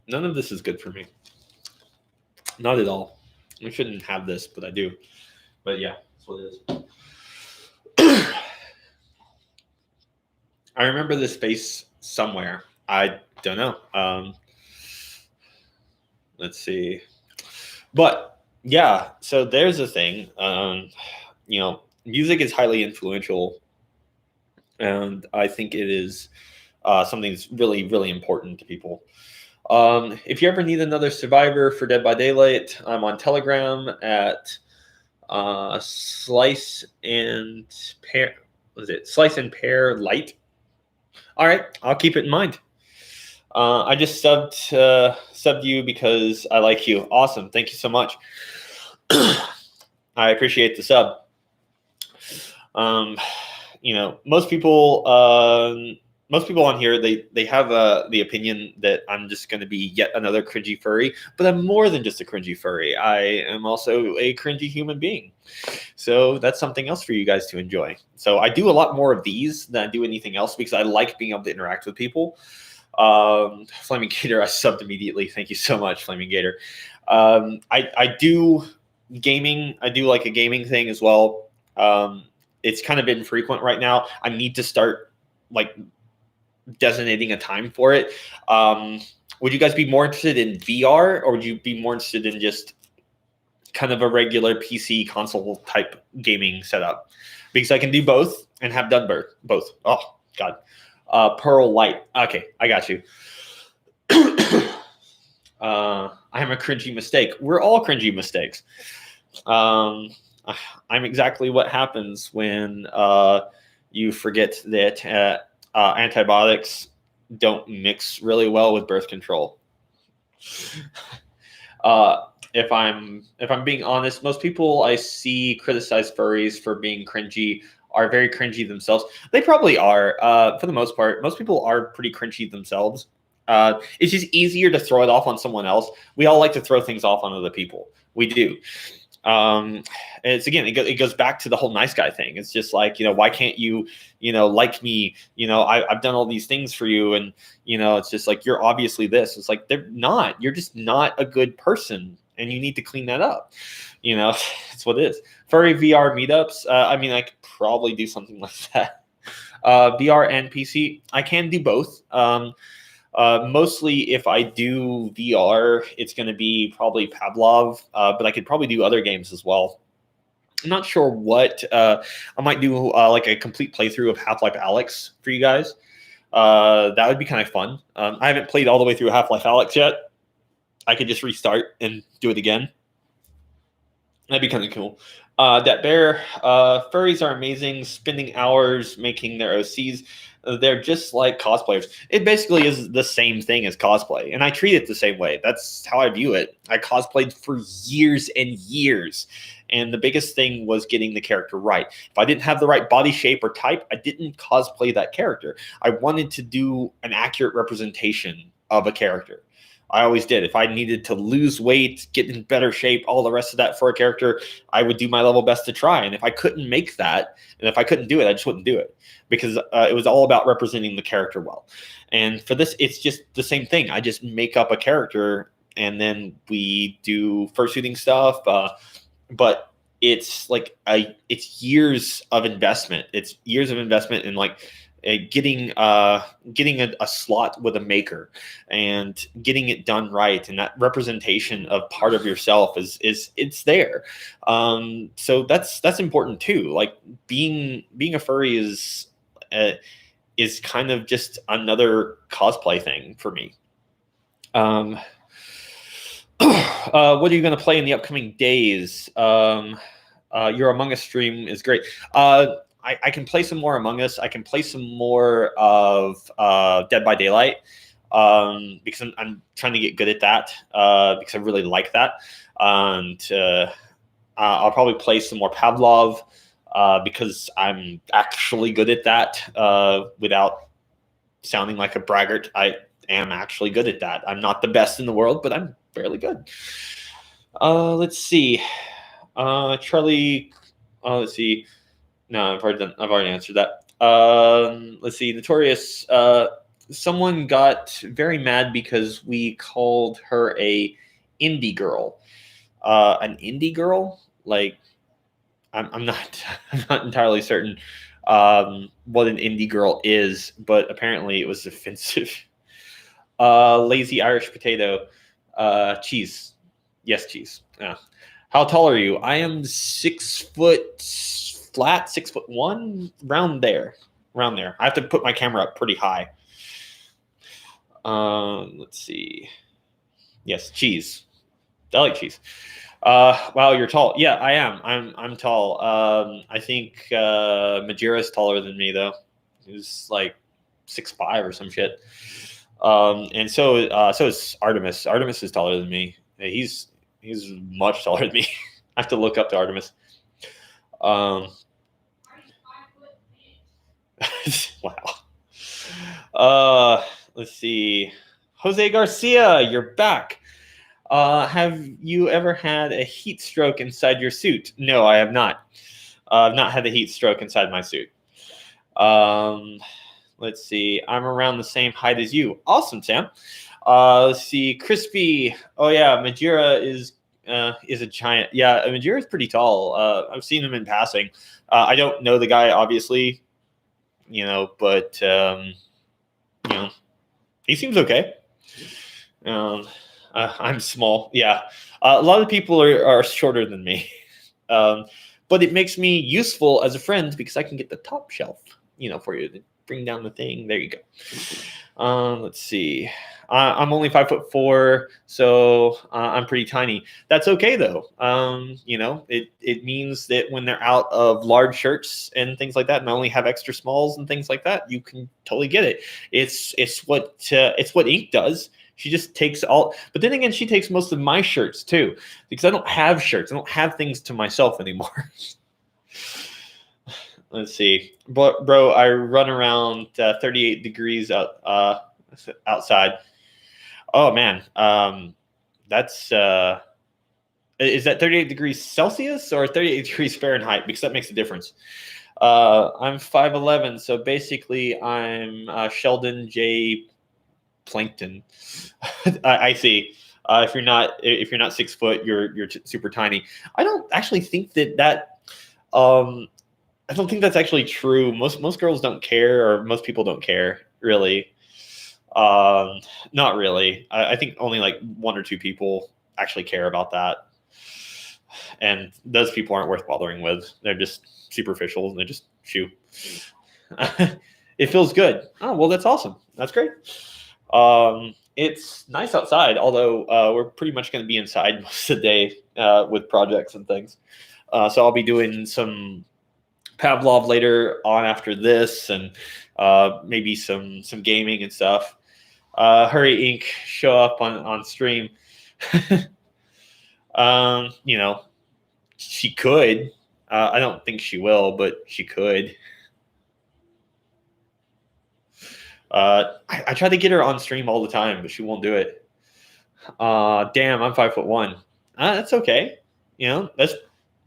A: None of this is good for me. Not at all. I shouldn't have this, but I do. But yeah, that's what it is. I remember this face somewhere. I don't know. Let's see. But yeah, so there's a thing. Music is highly influential, and I think it is something that's really, really important to people. If you ever need another survivor for Dead by Daylight, I'm on Telegram at Slice and Pair. What is it? Slice and Pair Light. All right, I'll keep it in mind. I just subbed you because I like you. Awesome, thank you so much. I appreciate the sub. Most people on here, they have the opinion that I'm just going to be yet another cringy furry, but I'm more than just a cringy furry. I am also a cringy human being. So that's something else for you guys to enjoy. So I do a lot more of these than I do anything else because I like being able to interact with people. Flaming Gator, I subbed immediately. Thank you so much, Flaming Gator. I do gaming. I do like a gaming thing as well. It's kind of infrequent right now. I need to start like designating a time for it. Would you guys be more interested in VR, or would you be more interested in just kind of a regular PC console type gaming setup? Because I can do both and have done both. Oh God. Pearl Light. Okay, I got you. I am a cringy mistake. We're all cringy mistakes. I'm exactly what happens when you forget that antibiotics don't mix really well with birth control. If I'm being honest, most people I see criticize furries for being cringy are very cringy themselves. They probably are, for the most part. Most people are pretty cringy themselves. It's just easier to throw it off on someone else. We all like to throw things off on other people. We do. It's again, it goes back to the whole nice guy thing. It's just like, why can't you, like me? I've done all these things for you, and it's just like, you're obviously this. It's like, they're not. You're just not a good person, and you need to clean that up. It's what it is. Furry VR meetups. I could probably do something like that. VR and PC. I can do both. Mostly if I do VR, it's going to be probably Pavlov, but I could probably do other games as well. I'm not sure what. I might do like a complete playthrough of Half-Life Alyx for you guys. That would be kind of fun. I haven't played all the way through Half-Life Alyx yet. I could just restart and do it again. That'd be kind of cool. That bear, furries are amazing, spending hours making their OCs. They're just like cosplayers. It basically is the same thing as cosplay, and I treat it the same way. That's how I view it. I cosplayed for years and years, and the biggest thing was getting the character right. If I didn't have the right body shape or type, I didn't cosplay that character. I wanted to do an accurate representation of a character. I always did. If I needed to lose weight, get in better shape, all the rest of that for a character, I would do my level best to try. And if I couldn't make that, and if I couldn't do it, I just wouldn't do it, because it was all about representing the character well. And for this, it's just the same thing. I just make up a character, and then we do fursuiting stuff. But it's like it's years of investment. It's years of investment in like getting a slot with a maker and getting it done right, and that representation of part of yourself is it's there. So that's important too. Like being a furry is kind of just another cosplay thing for me. What are you going to play in the upcoming days? Your Among Us stream is great. I can play some more Among Us. I can play some more of Dead by Daylight because I'm trying to get good at that because I really like that. And I'll probably play some more Pavlov because I'm actually good at that without sounding like a braggart. I am actually good at that. I'm not the best in the world, but I'm fairly good. Let's see. Charlie, let's see. No, I've already answered that. Let's see. Notorious. Someone got very mad because we called her a indie girl. An indie girl? Like, I'm not I'm not entirely certain what an indie girl is, but apparently it was offensive. Lazy Irish potato. Cheese. Yes, cheese. Yeah. How tall are you? I am 6 foot flat, 6'1", around there. I have to put my camera up pretty high. Let's see. Yes, cheese. I like cheese. Wow, you're tall. Yeah, I am. I'm tall. I think Majira's taller than me though. He's like 6'5" or some shit. And so is Artemis. Artemis is taller than me. He's much taller than me. I have to look up to Artemis. Wow. Let's see. Jose Garcia, you're back. Have you ever had a heat stroke inside your suit? No, I have not. I've not had a heat stroke inside my suit. Let's see. I'm around the same height as you. Awesome, Sam. Let's see. Crispy. Oh yeah, Majira is a giant. Yeah, Majira is pretty tall. I've seen him in passing. I don't know the guy, obviously, but he seems okay. I'm small. Yeah, a lot of people are shorter than me, but it makes me useful as a friend because I can get the top shelf, for you to bring down the thing. There you go. Let's see. I'm only 5'4", so I'm pretty tiny. That's okay though. It means that when they're out of large shirts and things like that, and I only have extra smalls and things like that, you can totally get it. It's what Ink does. She just takes all, but then again, she takes most of my shirts too, because I don't have shirts. I don't have things to myself anymore. Let's see, bro. I run around 38 degrees outside. Oh man, that's is that 38 degrees Celsius or 38 degrees Fahrenheit? Because that makes a difference. I'm 5'11", so basically I'm Sheldon J. Plankton. I see. If you're not 6 foot, you're super tiny. I don't actually think that. I don't think that's actually true. Most girls don't care, or most people don't care really. Not really. I think only like 1 or 2 people actually care about that, and those people aren't worth bothering with. They're just superficial and they just shoo. It feels good. Oh well, that's awesome. That's great. It's nice outside, although we're pretty much going to be inside most of the day with projects and things. So I'll be doing some Pavlov later on after this, and maybe some gaming and stuff. Hurry Inc. show up on stream. She could. I don't think she will, but she could. I try to get her on stream all the time, but she won't do it. Damn, I'm 5'1". That's okay.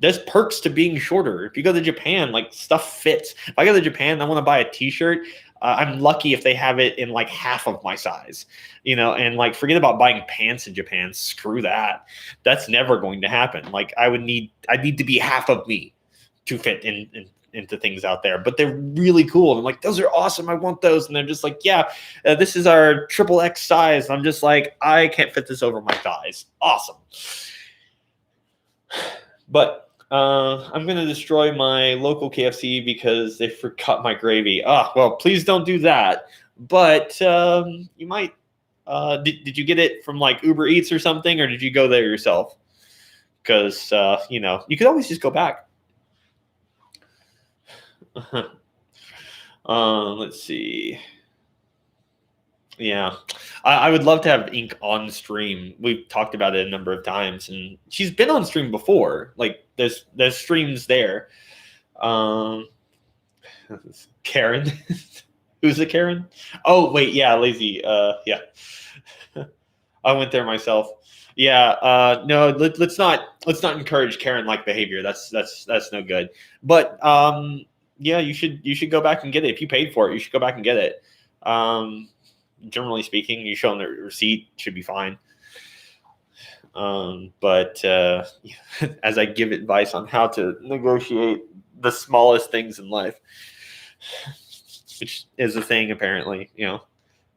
A: There's perks to being shorter. If you go to Japan, like stuff fits. If I go to Japan, I want to buy a T-shirt. I'm lucky if they have it in like half of my size, and like forget about buying pants in Japan. Screw that. That's never going to happen. Like I'd need to be half of me to fit into things out there, but they're really cool. I'm like, those are awesome. I want those. And they're just like, yeah, this is our XXX size. And I'm just like, I can't fit this over my thighs. Awesome. But I'm going to destroy my local KFC because they forgot my gravy. Well, please don't do that. But you might. Did you get it from like Uber Eats or something, or did you go there yourself? Because you could always just go back. Let's see. Yeah, I would love to have Ink on stream. We've talked about it a number of times, and she's been on stream before. Like there's streams there. Karen, who's a Karen? Oh wait, yeah, lazy. Yeah, I went there myself. Yeah, no, let's not encourage Karen-like behavior. That's no good. But yeah, you should go back and get it. If you paid for it, you should go back and get it. Generally speaking, you show them the receipt, should be fine. But as I give advice on how to negotiate the smallest things in life, which is a thing apparently,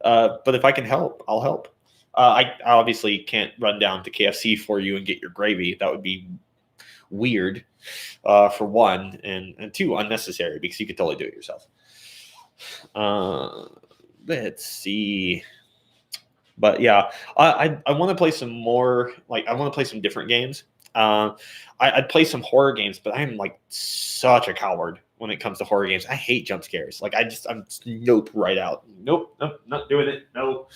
A: but if I can help, I'll help. I obviously can't run down to KFC for you and get your gravy. That would be weird, for one, and two, unnecessary, because you could totally do it yourself. Let's see. But yeah, I want to play some more. Like I want to play some different games. I'd play some horror games, but I'm like such a coward when it comes to horror games. I hate jump scares. Like I'm just nope right out. Nope, not doing it. No.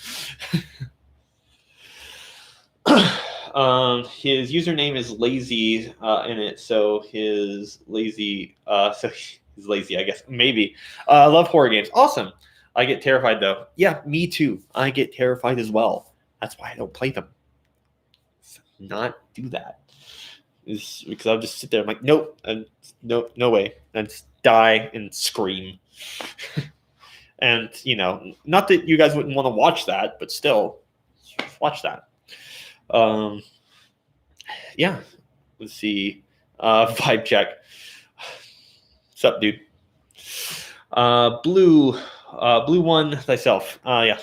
A: His username is lazy in it, so his lazy. So he's lazy, I guess. Maybe. I love horror games. Awesome. I get terrified though. Yeah, me too. I get terrified as well. That's why I don't play them. Not do that. Is because I'll just sit there. I'm like, nope, and no way. And just die and scream. And not that you guys wouldn't want to watch that, but still, watch that. Yeah. Let's see. Vibe check. What's up, dude? Blue one thyself. Yeah.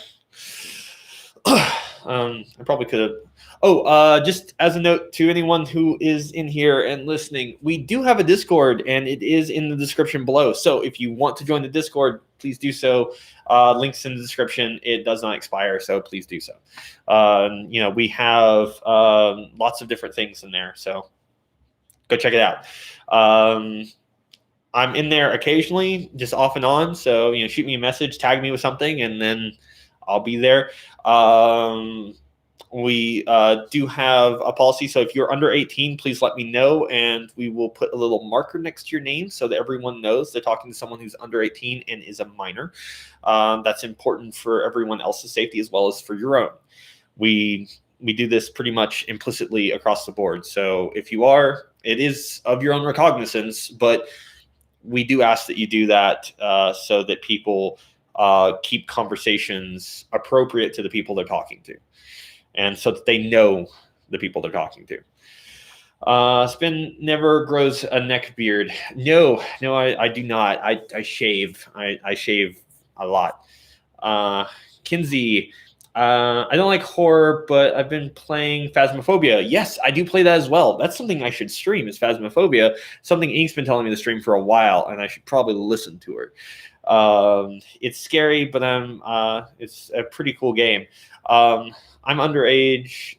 A: I probably could have. Oh, just as a note to anyone who is in here and listening, we do have a Discord, and it is in the description below. So if you want to join the Discord, please do so. Links in the description. It does not expire, so please do so. We have lots of different things in there, so go check it out. I'm in there occasionally, just off and on. So shoot me a message, tag me with something, and then I'll be there. We do have a policy, so if you're under 18, please let me know, and we will put a little marker next to your name so that everyone knows they're talking to someone who's under 18 and is a minor. That's important for everyone else's safety as well as for your own. We do this pretty much implicitly across the board. So if you are, it is of your own recognizance, but we do ask that you do that so that people keep conversations appropriate to the people they're talking to, and so that they know the people they're talking to. Spin never grows a neck beard. No, I do not. I shave. I shave a lot. Kinsey, I don't like horror, but I've been playing Phasmophobia. Yes, I do play that as well. That's something I should stream, is Phasmophobia. Something Ink's been telling me to stream for a while, and I should probably listen to her. It's scary, but it's a pretty cool game. I'm underage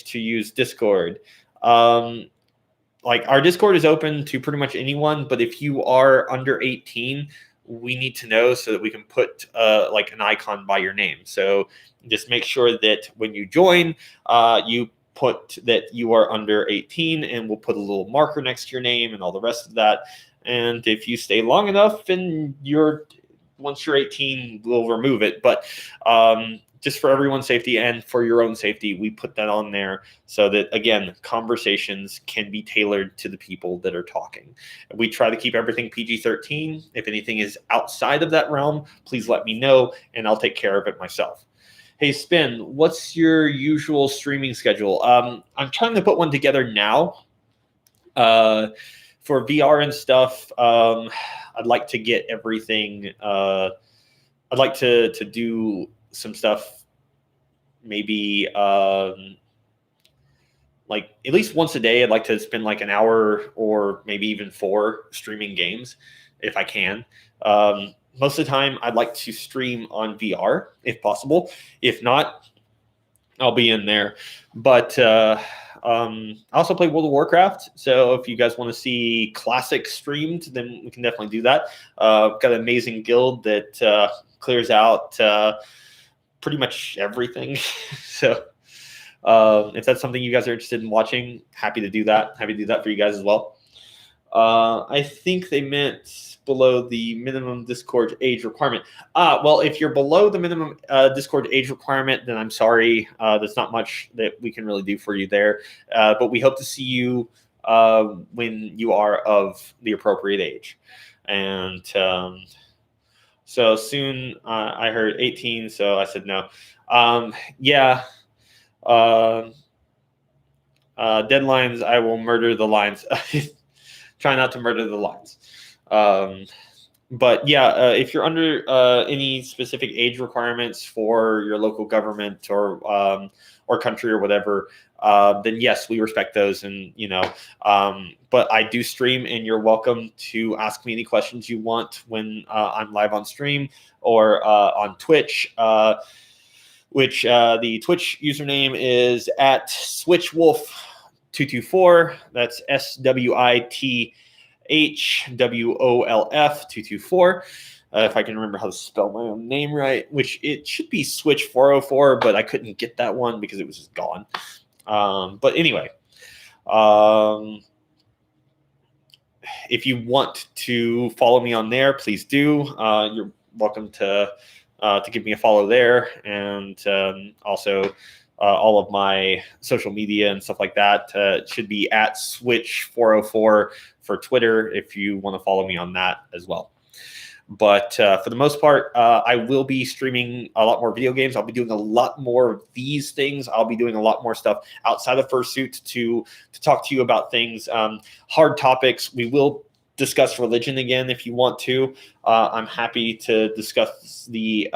A: to use Discord. Our Discord is open to pretty much anyone, but if you are under 18, we need to know so that we can put an icon by your name. So just make sure that when you join, you put that you are under 18, and we'll put a little marker next to your name and all the rest of that. And if you stay long enough, and once you're 18, we'll remove it. But just for everyone's safety and for your own safety, we put that on there so that, again, conversations can be tailored to the people that are talking. We try to keep everything PG-13. If anything is outside of that realm, please let me know, and I'll take care of it myself. Hey, Spin, what's your usual streaming schedule? I'm trying to put one together now. For VR and stuff, I'd like to get everything. I'd like to do some stuff, maybe at least once a day. I'd like to spend an hour or maybe even 4 streaming games if I can. Most of the time, I'd like to stream on VR if possible. If not, I'll be in there. But I also play World of Warcraft, so if you guys want to see classic streamed, then we can definitely do that. Got an amazing guild that clears out pretty much everything. So if that's something you guys are interested in watching, happy to do that. Happy to do that for you guys as well. I think they meant below the minimum Discord age requirement. Well, if you're below the minimum Discord age requirement, then I'm sorry. There's not much that we can really do for you there. But we hope to see you when you are of the appropriate age. And so soon I heard 18, so I said no. Yeah. Deadlines, I will murder the lines. Try not to murder the lines. But yeah, if you're under any specific age requirements for your local government or country or whatever, then yes, we respect those. And but I do stream, and you're welcome to ask me any questions you want when I'm live on stream or on Twitch. Which the Twitch username is at SwitchWolf224. That's SWITHWOLF224. if I can remember how to spell my own name right, which it should be Switch 404, but I couldn't get that one because it was just gone. But anyway, if you want to follow me on there, please do. You're welcome to give me a follow there, and also all of my social media and stuff like that should be at Switch404 for Twitter if you want to follow me on that as well. But for the most part, I will be streaming a lot more video games. I'll be doing a lot more of these things. I'll be doing a lot more stuff outside of Fursuit to talk to you about things, hard topics. We will discuss religion again if you want to. I'm happy to discuss the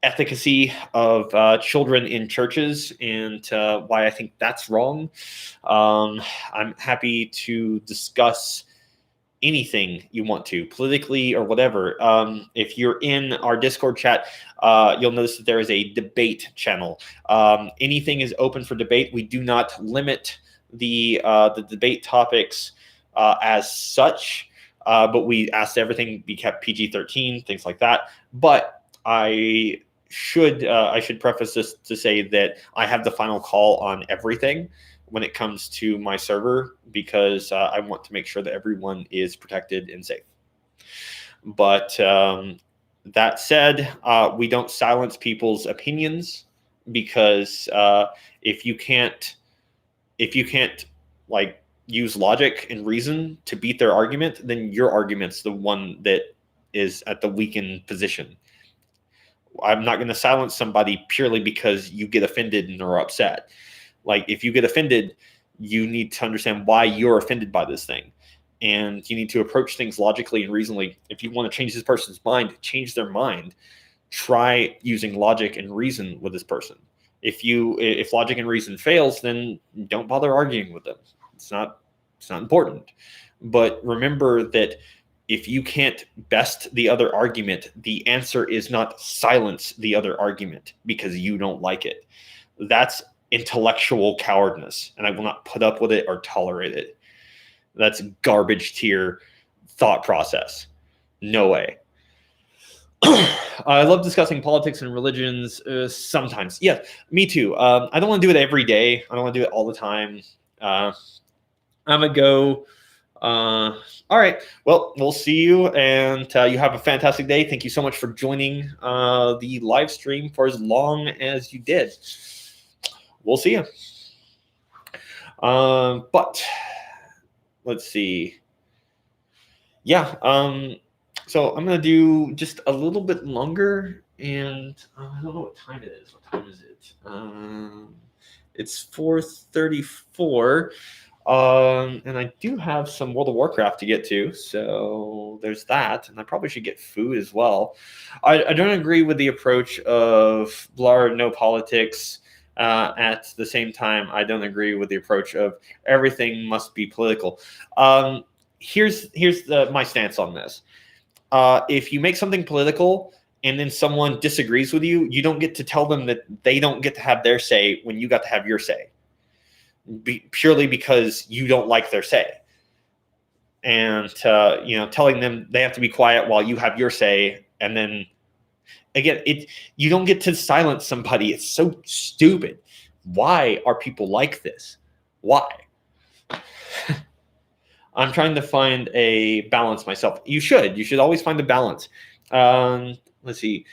A: efficacy of children in churches and why I think that's wrong. I'm happy to discuss anything you want to, politically or whatever. If you're in our Discord chat, you'll notice that there is a debate channel. Anything is open for debate. We do not limit the debate topics as such, but we ask everything be kept PG-13, things like that. But I should preface this to say that I have the final call on everything when it comes to my server, because I want to make sure that everyone is protected and safe. But that said, we don't silence people's opinions, because if you can't like use logic and reason to beat their argument, then your argument's the one that is at the weakened position. I'm not going to silence somebody purely because you get offended and are upset. Like, if you get offended, you need to understand why you're offended by this thing. And you need to approach things logically and reasonably. If you want to change this person's mind, change their mind. Try using logic and reason with this person. If logic and reason fails, then don't bother arguing with them. It's not important. But remember that if you can't best the other argument, the answer is not silence the other argument because you don't like it. That's intellectual cowardice, and I will not put up with it or tolerate it. That's garbage tier thought process. No way. I love discussing politics and religions sometimes. Yeah, me too. I don't want to do it every day. I don't want to do it all the time. I'm going to go. All right. Well, we'll see you, and you have a fantastic day. Thank you so much for joining the live stream for as long as you did. We'll see you. But let's see. Yeah. So I'm going to do just a little bit longer, and I don't know what time it is. What time is it? It's 4:34. And I do have some World of Warcraft to get to, so there's that. And I probably should get food as well. I don't agree with the approach of blah, no politics. At the same time, I don't agree with the approach of everything must be political. Here's my stance on this. If you make something political and then someone disagrees with you, you don't get to tell them that they don't get to have their say when you got to have your say. Purely because you don't like their say. And, telling them they have to be quiet while you have your say. And then, again, you don't get to silence somebody. It's so stupid. Why are people like this? Why? I'm trying to find a balance myself. You should always find a balance. Let's see.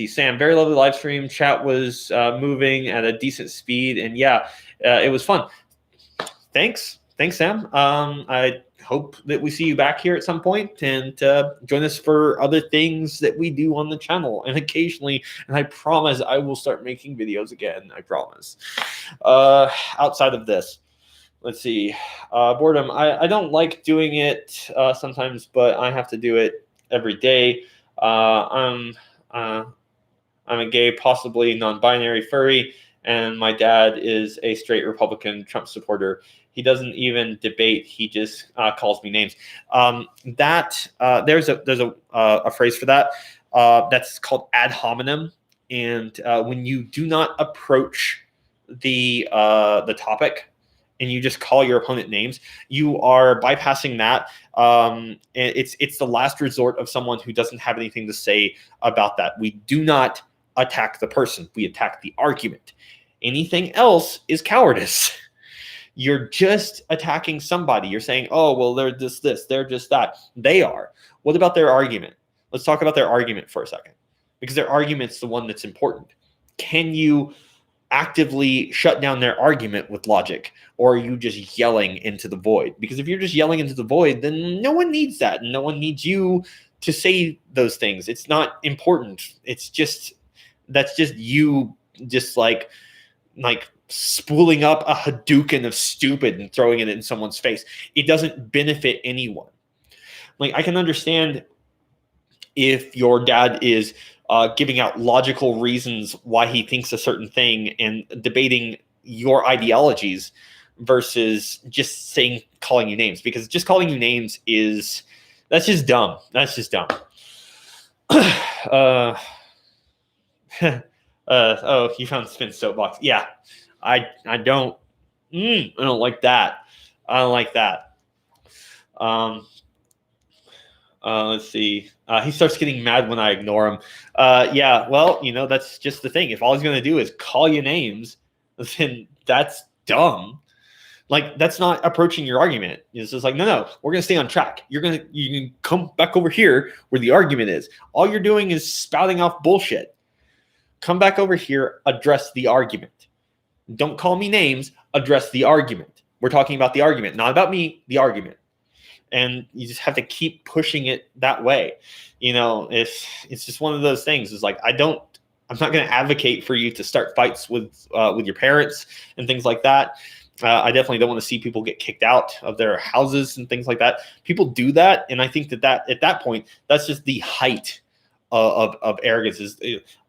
A: Sam, very lovely live stream. Chat was moving at a decent speed, and yeah, it was fun. Thanks, Sam. I hope that we see you back here at some point, and join us for other things that we do on the channel, and occasionally. And I promise I will start making videos again. I promise. Outside of this, let's see. Boredom. I don't like doing it sometimes, but I have to do it every day. I'm a gay, possibly non-binary furry, and my dad is a straight Republican Trump supporter. He doesn't even debate; he just calls me names. There's a phrase for that. That's called ad hominem, and when you do not approach the topic and you just call your opponent names, you are bypassing that. And it's the last resort of someone who doesn't have anything to say about that. We do not attack the person. We attack the argument. Anything else is cowardice. You're just attacking somebody. You're saying, oh, well, they're just this, they're just that. They are. What about their argument? Let's talk about their argument for a second, because their argument's the one that's important. Can you actively shut down their argument with logic, or are you just yelling into the void? Because if you're just yelling into the void, then no one needs that. No one needs you to say those things. It's not important. It's just, that's just you just like spooling up a Hadouken of stupid and throwing it in someone's face. It doesn't benefit anyone. Like, I can understand if your dad is giving out logical reasons why he thinks a certain thing and debating your ideologies versus just calling you names, because just calling you names that's just dumb. That's just dumb. Oh, you found Spin Soapbox. Yeah, I don't like that. I don't like that. Let's see. He starts getting mad when I ignore him. Yeah, well, that's just the thing. If all he's going to do is call you names, then that's dumb. Like, that's not approaching your argument. It's just like, no, we're going to stay on track. You can come back over here where the argument is. All you're doing is spouting off bullshit. Come back over here, address the argument. Don't call me names, address the argument. We're talking about the argument, not about me, the argument. And you just have to keep pushing it that way. It's just one of those things. It's like, I'm not going to advocate for you to start fights with your parents and things like that. I definitely don't want to see people get kicked out of their houses and things like that. People do that, and I think that at that point, that's just the height of arrogance. Is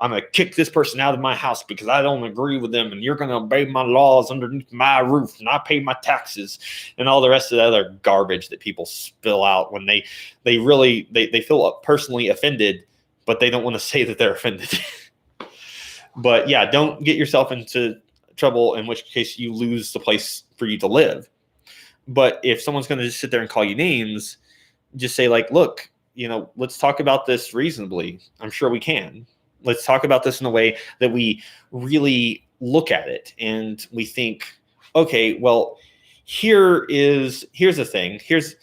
A: I'm going to kick this person out of my house because I don't agree with them, and you're going to obey my laws underneath my roof, and I pay my taxes, and all the rest of the other garbage that people spill out when they feel personally offended, but they don't want to say that they're offended. But yeah, don't get yourself into trouble, in which case you lose the place for you to live. But if someone's going to just sit there and call you names, just say, like, look, let's talk about this reasonably. I'm sure we can. Let's talk about this in a way that we really look at it and we think, okay, well, here's a thing. Here's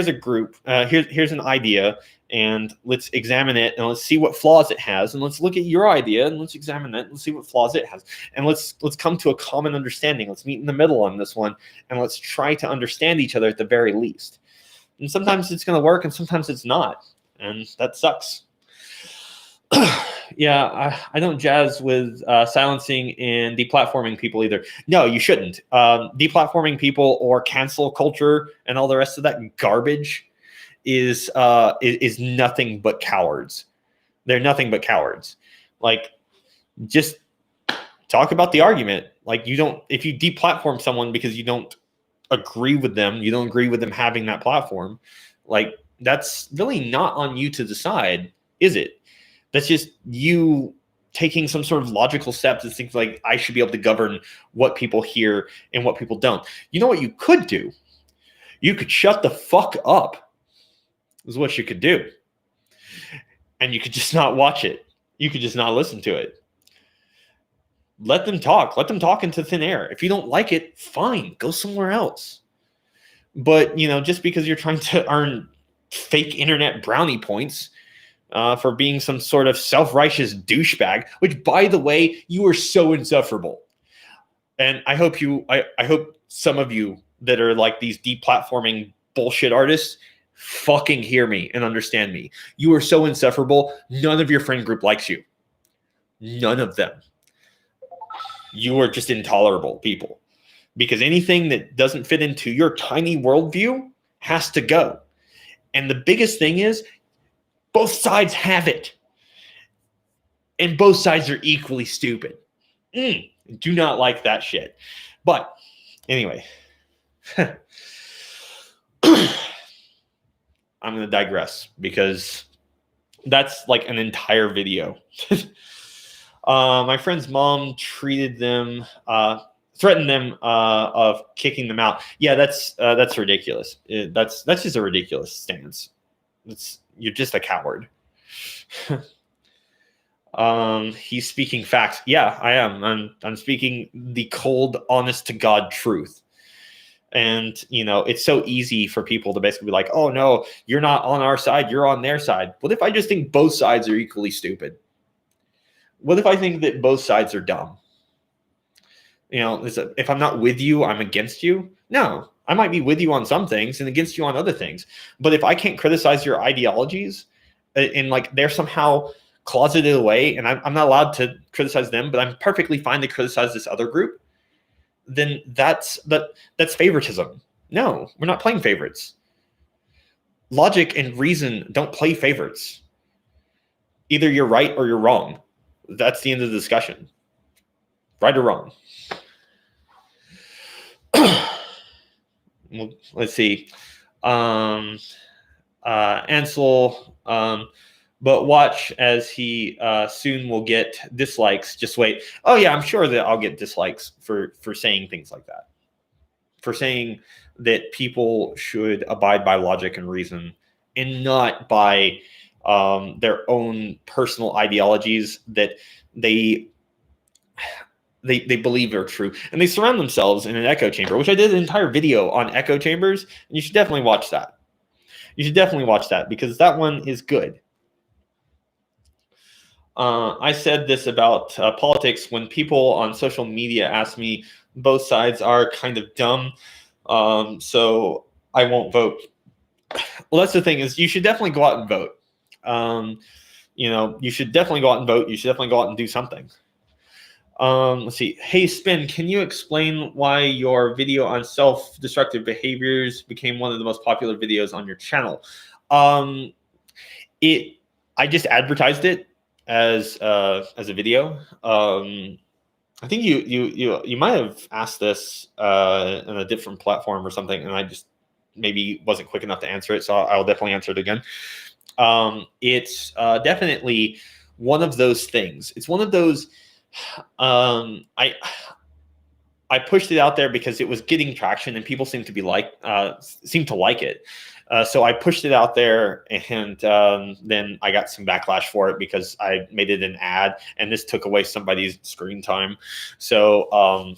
A: a group. Here's an idea, and let's examine it and let's see what flaws it has, and let's look at your idea and let's examine it and let's see what flaws it has, and let's come to a common understanding. Let's meet in the middle on this one, and let's try to understand each other at the very least. And sometimes it's going to work and sometimes it's not, and that sucks. Yeah, I don't jazz with silencing and deplatforming people either. No, you shouldn't. Deplatforming people or cancel culture and all the rest of that garbage is nothing but cowards. They're nothing but cowards. Like, just talk about the argument. Like, if you deplatform someone because you don't agree with them, you don't agree with them having that platform, like, that's really not on you to decide, is it? That's just you taking some sort of logical steps and things like, I should be able to govern what people hear and what people don't. You know what you could do? You could shut the fuck up, is what you could do. And you could just not watch it. You could just not listen to it. Let them talk. Let them talk into thin air. If you don't like it, fine, go somewhere else. But, just because you're trying to earn fake internet brownie points for being some sort of self-righteous douchebag, which, by the way, you are so insufferable. And I hope some of you that are like these deplatforming bullshit artists fucking hear me and understand me. You are so insufferable. None of your friend group likes you. None of them. You are just intolerable people. Because anything that doesn't fit into your tiny worldview has to go. And the biggest thing is, both sides have it. And both sides are equally stupid. Do not like that shit. But anyway, I'm going to digress because that's like an entire video. My friend's mom treated them threaten them of kicking them out. Yeah, that's ridiculous. That's just a ridiculous stance. You're just a coward. He's speaking facts. Yeah, I am. I'm speaking the cold, honest to God truth. And it's so easy for people to basically be like, "Oh no, you're not on our side. You're on their side." What if I just think both sides are equally stupid? What if I think that both sides are dumb? If I'm not with you, I'm against you. No, I might be with you on some things and against you on other things. But if I can't criticize your ideologies and like they're somehow closeted away and I'm not allowed to criticize them, but I'm perfectly fine to criticize this other group, then that's favoritism. No, we're not playing favorites. Logic and reason don't play favorites. Either you're right or you're wrong. That's the end of the discussion. Right or wrong. Well, let's see. Ansel, but watch as he soon will get dislikes. Just wait. Oh yeah, I'm sure that I'll get dislikes for saying things like that. For saying that people should abide by logic and reason and not by their own personal ideologies that they believe are true, and they surround themselves in an echo chamber, which I did an entire video on echo chambers, and you should definitely watch that. You should definitely watch that because that one is good. I said this about politics when people on social media ask me, both sides are kind of dumb, so I won't vote. Well, that's the thing is you should definitely go out and vote. You should definitely go out and vote. You should definitely go out and do something. Let's see. Hey, Spin, can you explain why your video on self-destructive behaviors became one of the most popular videos on your channel? I just advertised it as a video. I think you might have asked this on a different platform or something, and I just maybe wasn't quick enough to answer it, so I'll definitely answer it again. It's definitely one of those things. It's one of those. I pushed it out there because it was getting traction and people seemed to like it. So I pushed it out there, and then I got some backlash for it because I made it an ad, and this took away somebody's screen time. So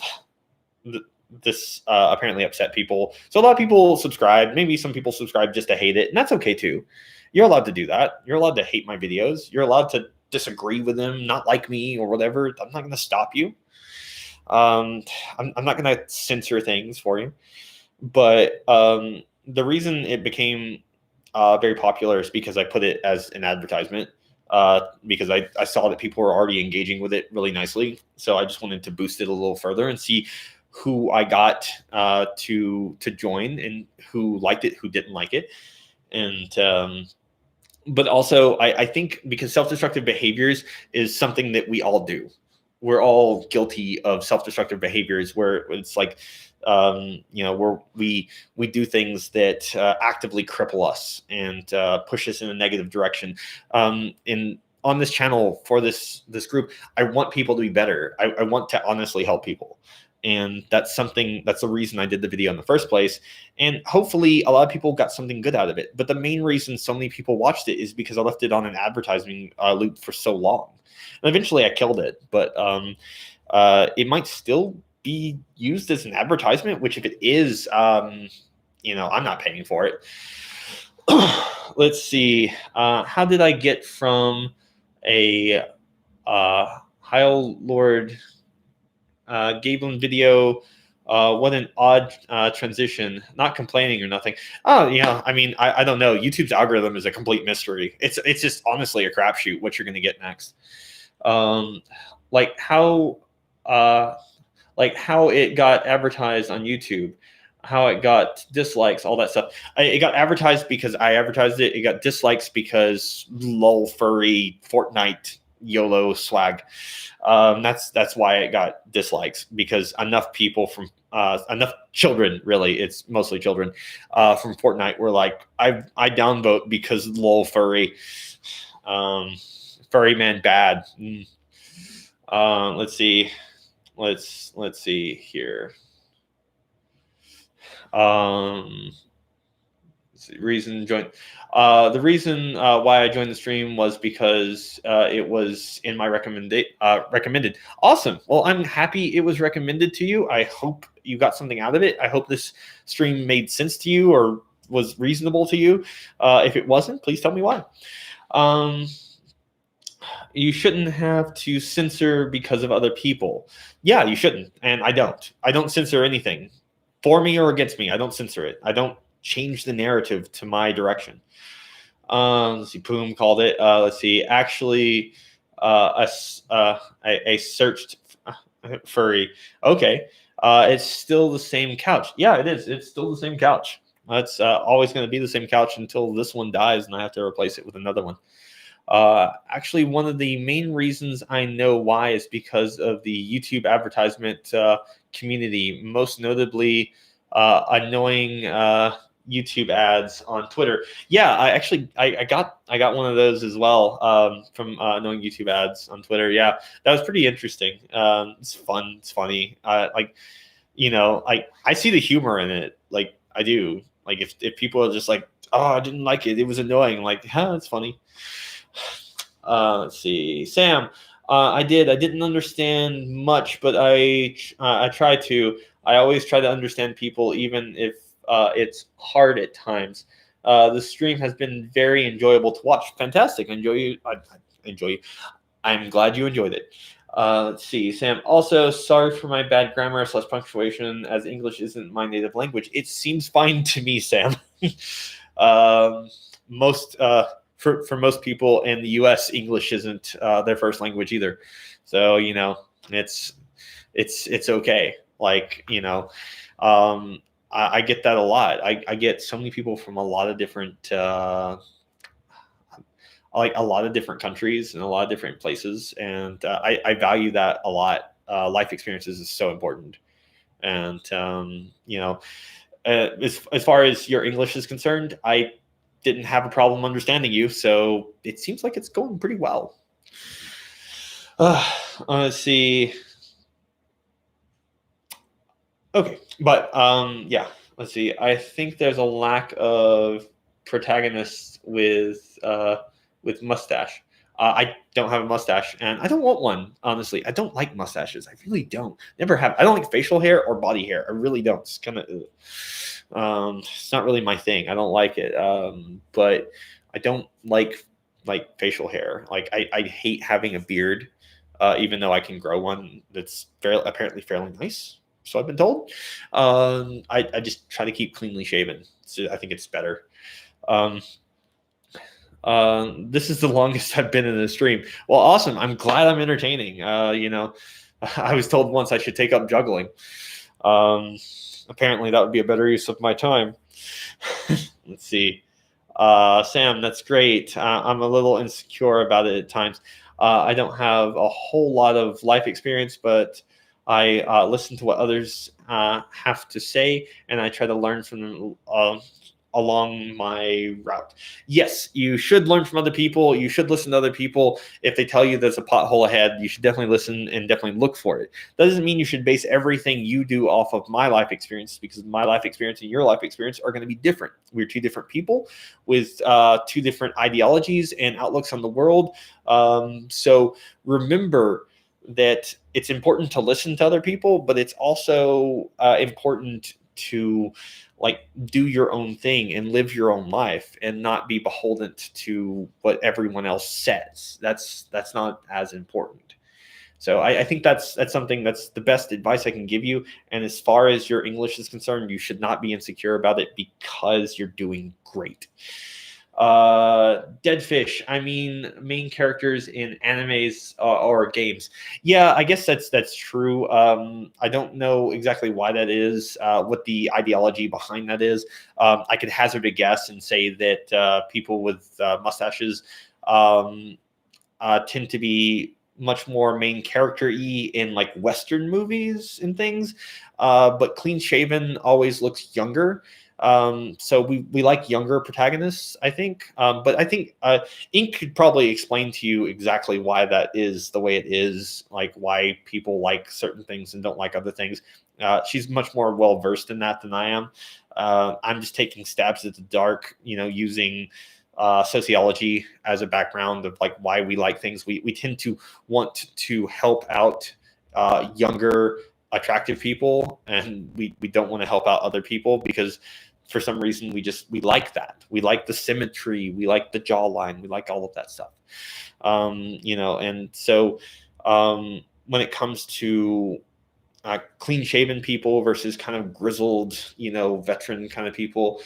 A: this apparently upset people. So a lot of people subscribed. Maybe some people subscribed just to hate it, and that's okay too. You're allowed to do that. You're allowed to hate my videos. You're allowed to disagree with them, not like me or whatever. I'm not going to stop you. I'm not going to censor things for you. But the reason it became very popular is because I put it as an advertisement, because I saw that people were already engaging with it really nicely. So I just wanted to boost it a little further and see who I got to join and who liked it, who didn't like it. And but also, I think because self-destructive behaviors is something that we all do. We're all guilty of self-destructive behaviors where it's like, where we do things that actively cripple us and push us in a negative direction. On this channel for this group, I want people to be better. I want to honestly help people. And that's the reason I did the video in the first place. And hopefully a lot of people got something good out of it. But the main reason so many people watched it is because I left it on an advertising loop for so long. And eventually I killed it. But it might still be used as an advertisement, which if it is, I'm not paying for it. Let's see. How did I get from a Heil Lord Gablen video? What an odd transition. Not complaining or nothing. Oh, yeah. I mean, I don't know. YouTube's algorithm is a complete mystery. It's just honestly a crapshoot what you're going to get next. Like how it got advertised on YouTube, how it got dislikes, all that stuff. It got advertised because I advertised it. It got dislikes because lol furry Fortnite YOLO swag. That's why it got dislikes, because enough people from enough children, really, it's mostly children from Fortnite were like, I downvote because lol furry, furry man bad. Let's see. let's see here. Um, reason join. The reason why I joined the stream was because it was in my recommended. Awesome. Well, I'm happy it was recommended to you. I hope you got something out of it. I hope this stream made sense to you or was reasonable to you. If it wasn't, please tell me why. You shouldn't have to censor because of other people. Yeah, you shouldn't, and I don't. I don't censor anything, for me or against me. I don't censor it. I don't change the narrative to my direction. Let's see. Poom called it. Let's see. Actually, a searched furry. Okay. It's still the same couch. Yeah, it is. It's still the same couch. That's always going to be the same couch until this one dies and I have to replace it with another one. Actually, one of the main reasons I know why is because of the YouTube advertisement community, most notably annoying YouTube ads on Twitter. Yeah, I got one of those as well from annoying YouTube ads on Twitter. Yeah, that was pretty interesting. It's fun. It's funny. I see the humor in it. Like I do. Like if people are just like, oh, I didn't like it. It was annoying. Like, huh, it's funny. Let's see, Sam. I didn't understand much, but I tried to. I always try to understand people, even if it's hard at times. The stream has been very enjoyable to watch. Fantastic. Enjoy you. I enjoy you. I'm glad you enjoyed it. Let's see, Sam. Also, sorry for my bad grammar / punctuation, as English isn't my native language. It seems fine to me, Sam. Most for most people in the U.S., English isn't their first language either. So it's okay. Like I get that a lot. I get so many people from a lot of different like a lot of different countries and a lot of different places, and I value that a lot. Life experiences is so important, and as far as your English is concerned, I didn't have a problem understanding you, so it seems like it's going pretty well. Let's see. Okay, but yeah, let's see. I think there's a lack of protagonists with mustache. I don't have a mustache, and I don't want one. Honestly, I don't like mustaches. I really don't. Never have. I don't like facial hair or body hair. I really don't. It's kind of, it's not really my thing. I don't like it. But I don't like facial hair. Like I hate having a beard, even though I can grow one that's apparently fairly nice. So I've been told. I just try to keep cleanly shaven. So I think it's better. This is the longest I've been in a stream. Well, awesome. I'm glad I'm entertaining. I was told once I should take up juggling. Apparently that would be a better use of my time. Let's see. Sam, that's great. I'm a little insecure about it at times. I don't have a whole lot of life experience, but I listen to what others have to say, and I try to learn from them along my route. Yes, you should learn from other people. You should listen to other people. If they tell you there's a pothole ahead, you should definitely listen and definitely look for it. That doesn't mean you should base everything you do off of my life experience, because my life experience and your life experience are going to be different. We're two different people with two different ideologies and outlooks on the world. So remember that it's important to listen to other people, but it's also important to do your own thing and live your own life and not be beholden to what everyone else says. That's not as important. So I think that's something that's the best advice I can give you. And as far as your English is concerned, you should not be insecure about it because you're doing great. Dead fish. I mean, main characters in animes or games. Yeah, I guess that's true. I don't know exactly why that is, what the ideology behind that is. I could hazard a guess and say that people with mustaches tend to be much more main character-y in Western movies and things, but clean shaven always looks younger. So we like younger protagonists, I think. But I think Ink could probably explain to you exactly why that is the way it is, like why people like certain things and don't like other things. She's much more well versed in that than I am. I'm just taking stabs at the dark, using sociology as a background of like why we like things. We tend to want to help out younger, attractive people, and we don't want to help out other people because for some reason we like that. We like the symmetry, we like the jawline, we like all of that stuff. And so when it comes to clean shaven people versus kind of grizzled, veteran kind of people.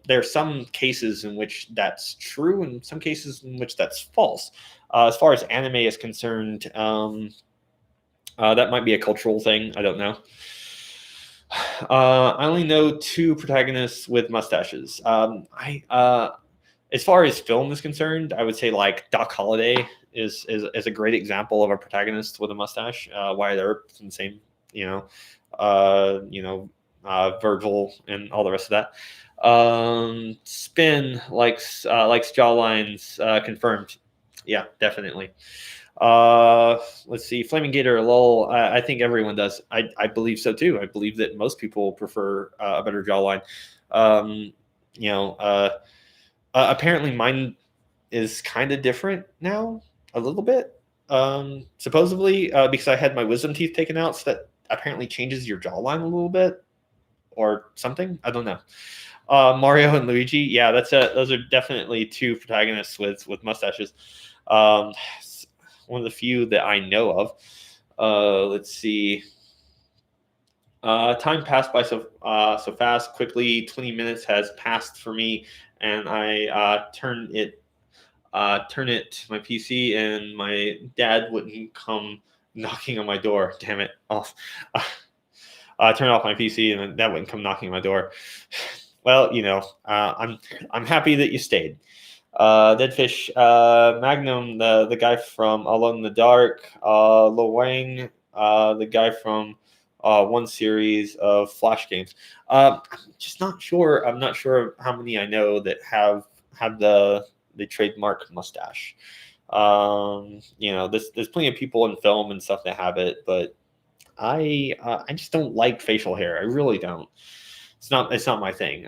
A: There are some cases in which that's true and some cases in which that's false. As far as anime is concerned, that might be a cultural thing. I don't know. I only know 2 protagonists with mustaches. As far as film is concerned, I would say like Doc Holliday is a great example of a protagonist with a mustache. Wyatt Earp, the same, Virgil and all the rest of that. Spin likes jawlines, confirmed. Yeah, definitely. Let's see, Flaming Gator, lol. I think everyone does. I believe so too. I believe that most people prefer a better jawline. Apparently mine is kind of different now, a little bit. Supposedly, because I had my wisdom teeth taken out, so that apparently changes your jawline a little bit, or something. I don't know. Mario and Luigi, yeah, those are definitely 2 protagonists with mustaches. One of the few that I know of. Let's see. Time passed by so fast, quickly. 20 minutes has passed for me, and I turn it my PC, and my dad wouldn't come knocking on my door. Damn it! Off. Turn off my PC, and that wouldn't come knocking on my door. Well, I'm happy that you stayed. Deadfish, Magnum, the guy from Alone in the Dark, Lo Wang, the guy from one series of Flash games. I'm just not sure. I'm not sure how many I know that have the trademark mustache. There's plenty of people in film and stuff that have it, but I just don't like facial hair. I really don't. It's not my thing.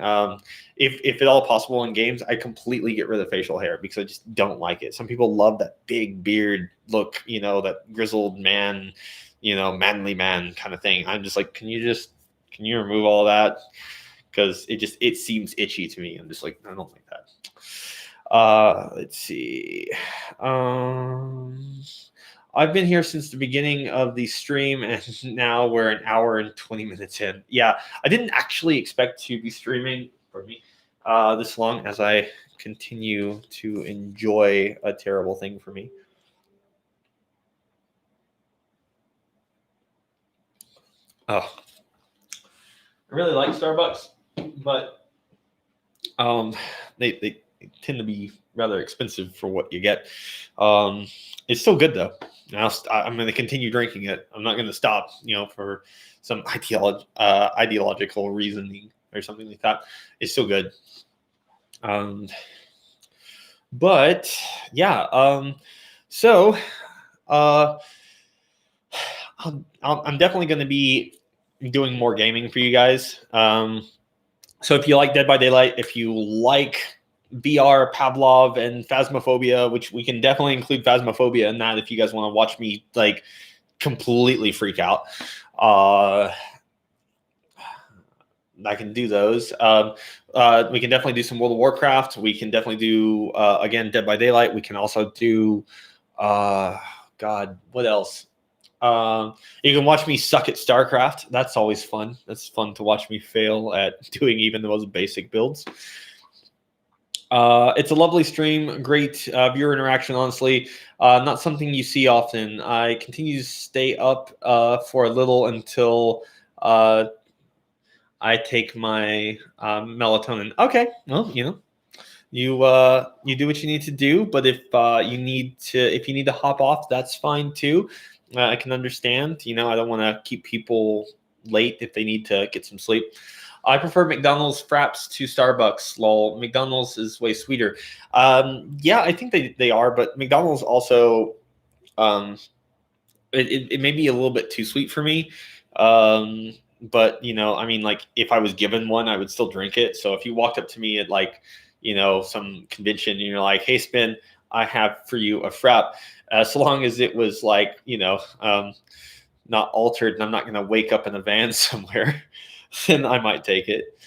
A: If at all possible in games, I completely get rid of facial hair because I just don't like it. Some people love that big beard look, that grizzled man, manly man kind of thing. I'm just like, can you remove all that? Because it seems itchy to me. I'm just like, I don't like that. Let's see. I've been here since the beginning of the stream, and now we're an hour and 20 minutes in. Yeah, I didn't actually expect to be streaming for me this long, as I continue to enjoy a terrible thing for me. Oh, I really like Starbucks, but they tend to be rather expensive for what you get. It's still good though. I'm going to continue drinking it. I'm not going to stop, for some ideological reasoning or something like that. It's still good. But yeah. So I'm definitely going to be doing more gaming for you guys. So if you like Dead by Daylight, if you like VR, Pavlov, and Phasmophobia, which we can definitely include Phasmophobia in that if you guys want to watch me like completely freak out, I can do those. We can definitely do some World of Warcraft. We can definitely do again Dead by Daylight. We can also do God, what else? You can watch me suck at StarCraft. That's always fun. That's fun to watch me fail at doing even the most basic builds. It's a lovely stream, great viewer interaction, honestly. Not something you see often. I continue to stay up for a little until I take my melatonin. Okay, well, you do what you need to do, but if you need to hop off, that's fine too. I can understand. I don't want to keep people late if they need to get some sleep. I prefer McDonald's fraps to Starbucks. Lol. McDonald's is way sweeter. Yeah, I think they are, but McDonald's also um, it may be a little bit too sweet for me. But I mean, like if I was given one, I would still drink it. So if you walked up to me at like, some convention and you're like, "Hey, Spin, I have for you a frap," so long as it was like, not altered and I'm not going to wake up in a van somewhere, then I might take it.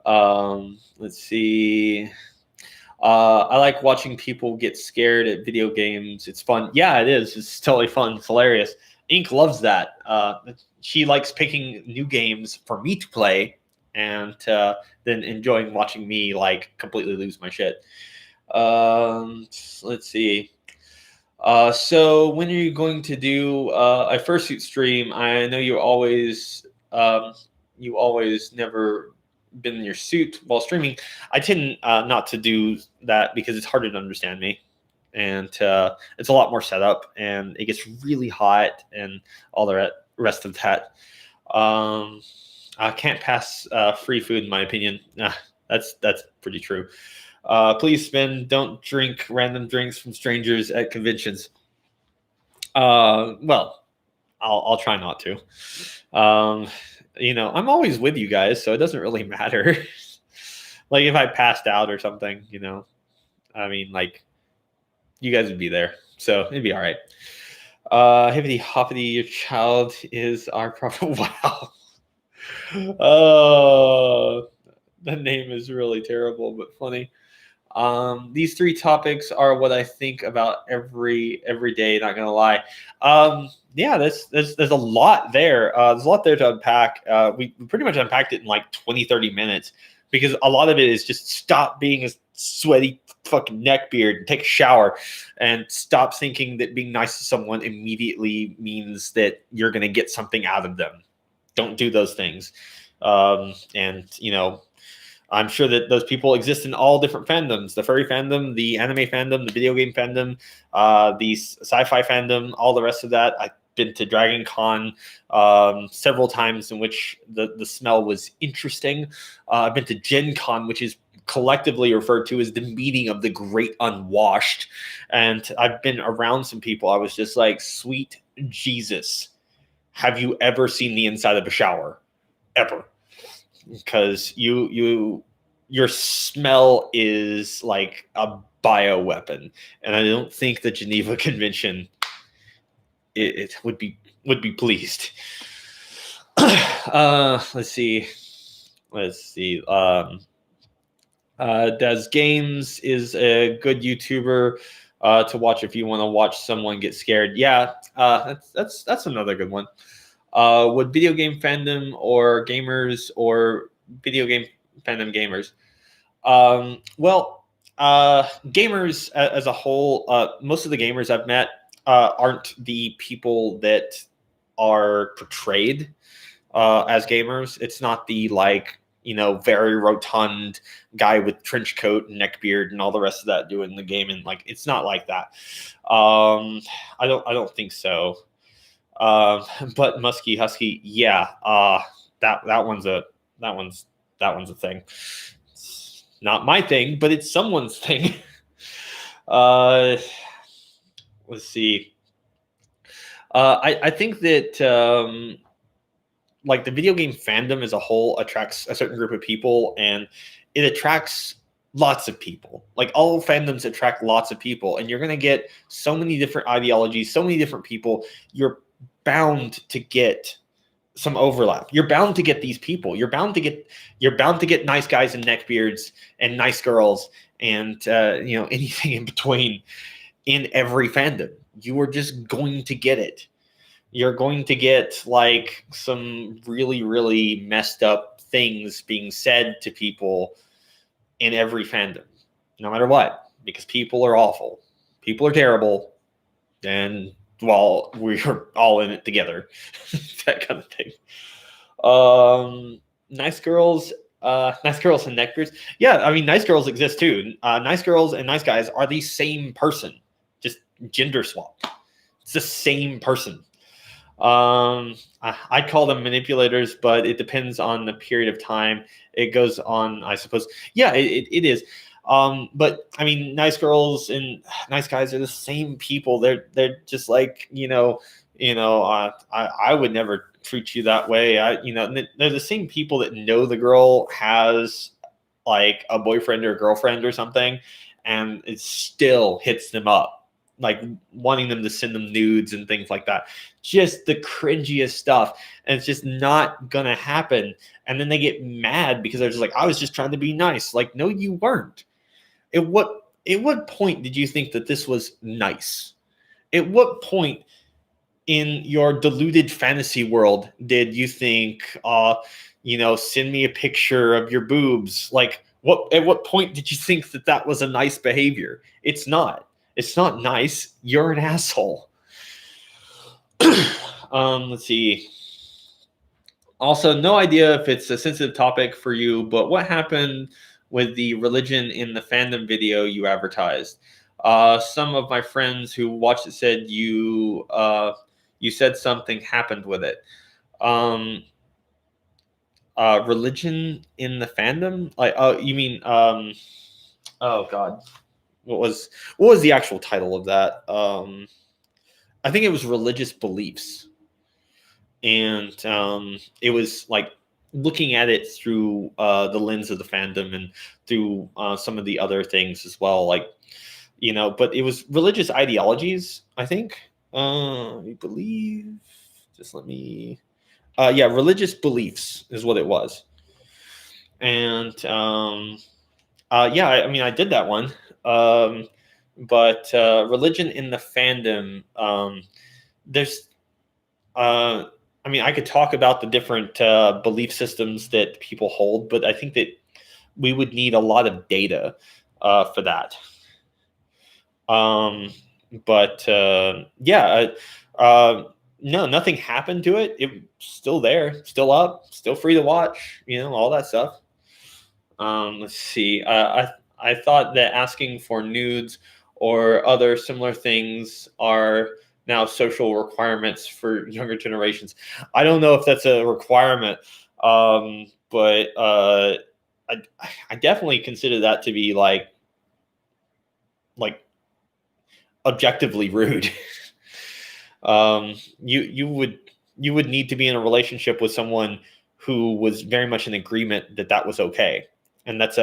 A: Let's see. I like watching people get scared at video games. It's fun. Yeah, it is. It's totally fun. It's hilarious. Ink loves that. She likes picking new games for me to play and then enjoying watching me like completely lose my shit. Let's see. So when are you going to do a fursuit stream? I know you always never been in your suit while streaming. I tend not to do that because it's harder to understand me, and it's a lot more setup, and it gets really hot, and all the rest of that. I can't pass free food, in my opinion. That's pretty true. Please, Spin, don't drink random drinks from strangers at conventions. Well, I'll try not to. I'm always with you guys, so it doesn't really matter. Like if I passed out or something, I mean, like you guys would be there, so it'd be all right. Hippity hoppity, your child is our prophet. Wow. Oh, the name is really terrible, but funny. These three topics are what I think about every day. Not gonna lie. Yeah, there's a lot there. There's a lot there to unpack. We pretty much unpacked it in like 20-30 minutes because a lot of it is just stop being a sweaty fucking neckbeard and take a shower and stop thinking that being nice to someone immediately means that you're gonna get something out of them. Don't do those things. And I'm sure that those people exist in all different fandoms: the furry fandom, the anime fandom, the video game fandom, the sci-fi fandom, all the rest of that. I've been to Dragon Con several times in which the smell was interesting. I've been to Gen Con, which is collectively referred to as the meeting of the great unwashed. And I've been around some people. I was just like, sweet Jesus, have you ever seen the inside of a shower? Ever? Because your smell is like a bioweapon, and I don't think the Geneva Convention it would be pleased. Let's see. Des Games is a good YouTuber to watch if you want to watch someone get scared. Yeah, that's another good one. Would video game fandom or gamers or video game fandom gamers? Well, gamers as a whole, most of the gamers I've met aren't the people that are portrayed as gamers. It's not the very rotund guy with trench coat and neck beard and all the rest of that doing the gaming. Like it's not like that. I don't think so. But Musky Husky, yeah, that one's a thing. It's not my thing, but it's someone's thing. Let's see. I think that the video game fandom as a whole attracts a certain group of people, and it attracts lots of people. Like all fandoms attract lots of people, and you're going to get so many different ideologies, so many different people. You're bound to get some overlap. You're bound to get these people. You're bound to get nice guys and neckbeards and nice girls and anything in between in every fandom. You are just going to get it. You're going to get like some really, really messed up things being said to people in every fandom, no matter what, because people are awful. People are terrible. And while we're all in it together, that kind of thing. Nice girls and neckbeards. Yeah, I mean, nice girls exist too. Nice girls and nice guys are the same person, just gender swap. It's the same person. I call them manipulators, but it depends on the period of time. It goes on, I suppose. Yeah, it is. But I mean, nice girls and nice guys are the same people. They're just like, I would never treat you that way. They're the same people that know the girl has like a boyfriend or girlfriend or something, and it still hits them up, like wanting them to send them nudes and things like that. Just the cringiest stuff, and it's just not gonna happen. And then they get mad because they're just like, I was just trying to be nice. Like, no, you weren't. At what point did you think that this was nice? At what point in your deluded fantasy world did you think, send me a picture of your boobs? Like, at what point did you think that that was a nice behavior? It's not. It's not nice. You're an asshole. Let's see. Also, no idea if it's a sensitive topic for you, but what happened with the religion in the fandom video you advertised? Some of my friends who watched it said you said something happened with it. Religion in the fandom? Like, oh, you mean oh God, what was the actual title of that? I think it was religious beliefs, and it was like looking at it through the lens of the fandom and through some of the other things as well, like, but it was religious ideologies, I think. I believe, just let me yeah, religious beliefs is what it was. And yeah, I mean, I did that one. But religion in the fandom, there's I mean, I could talk about the different belief systems that people hold, but I think that we would need a lot of data for that. But yeah, no, nothing happened to it. It's still there, still up, still free to watch. All that stuff. Let's see. I thought that asking for nudes or other similar things are now social requirements for younger generations. I don't know if that's a requirement, but I definitely consider that to be like objectively rude. You would need to be in a relationship with someone who was very much in agreement that that was okay, and that's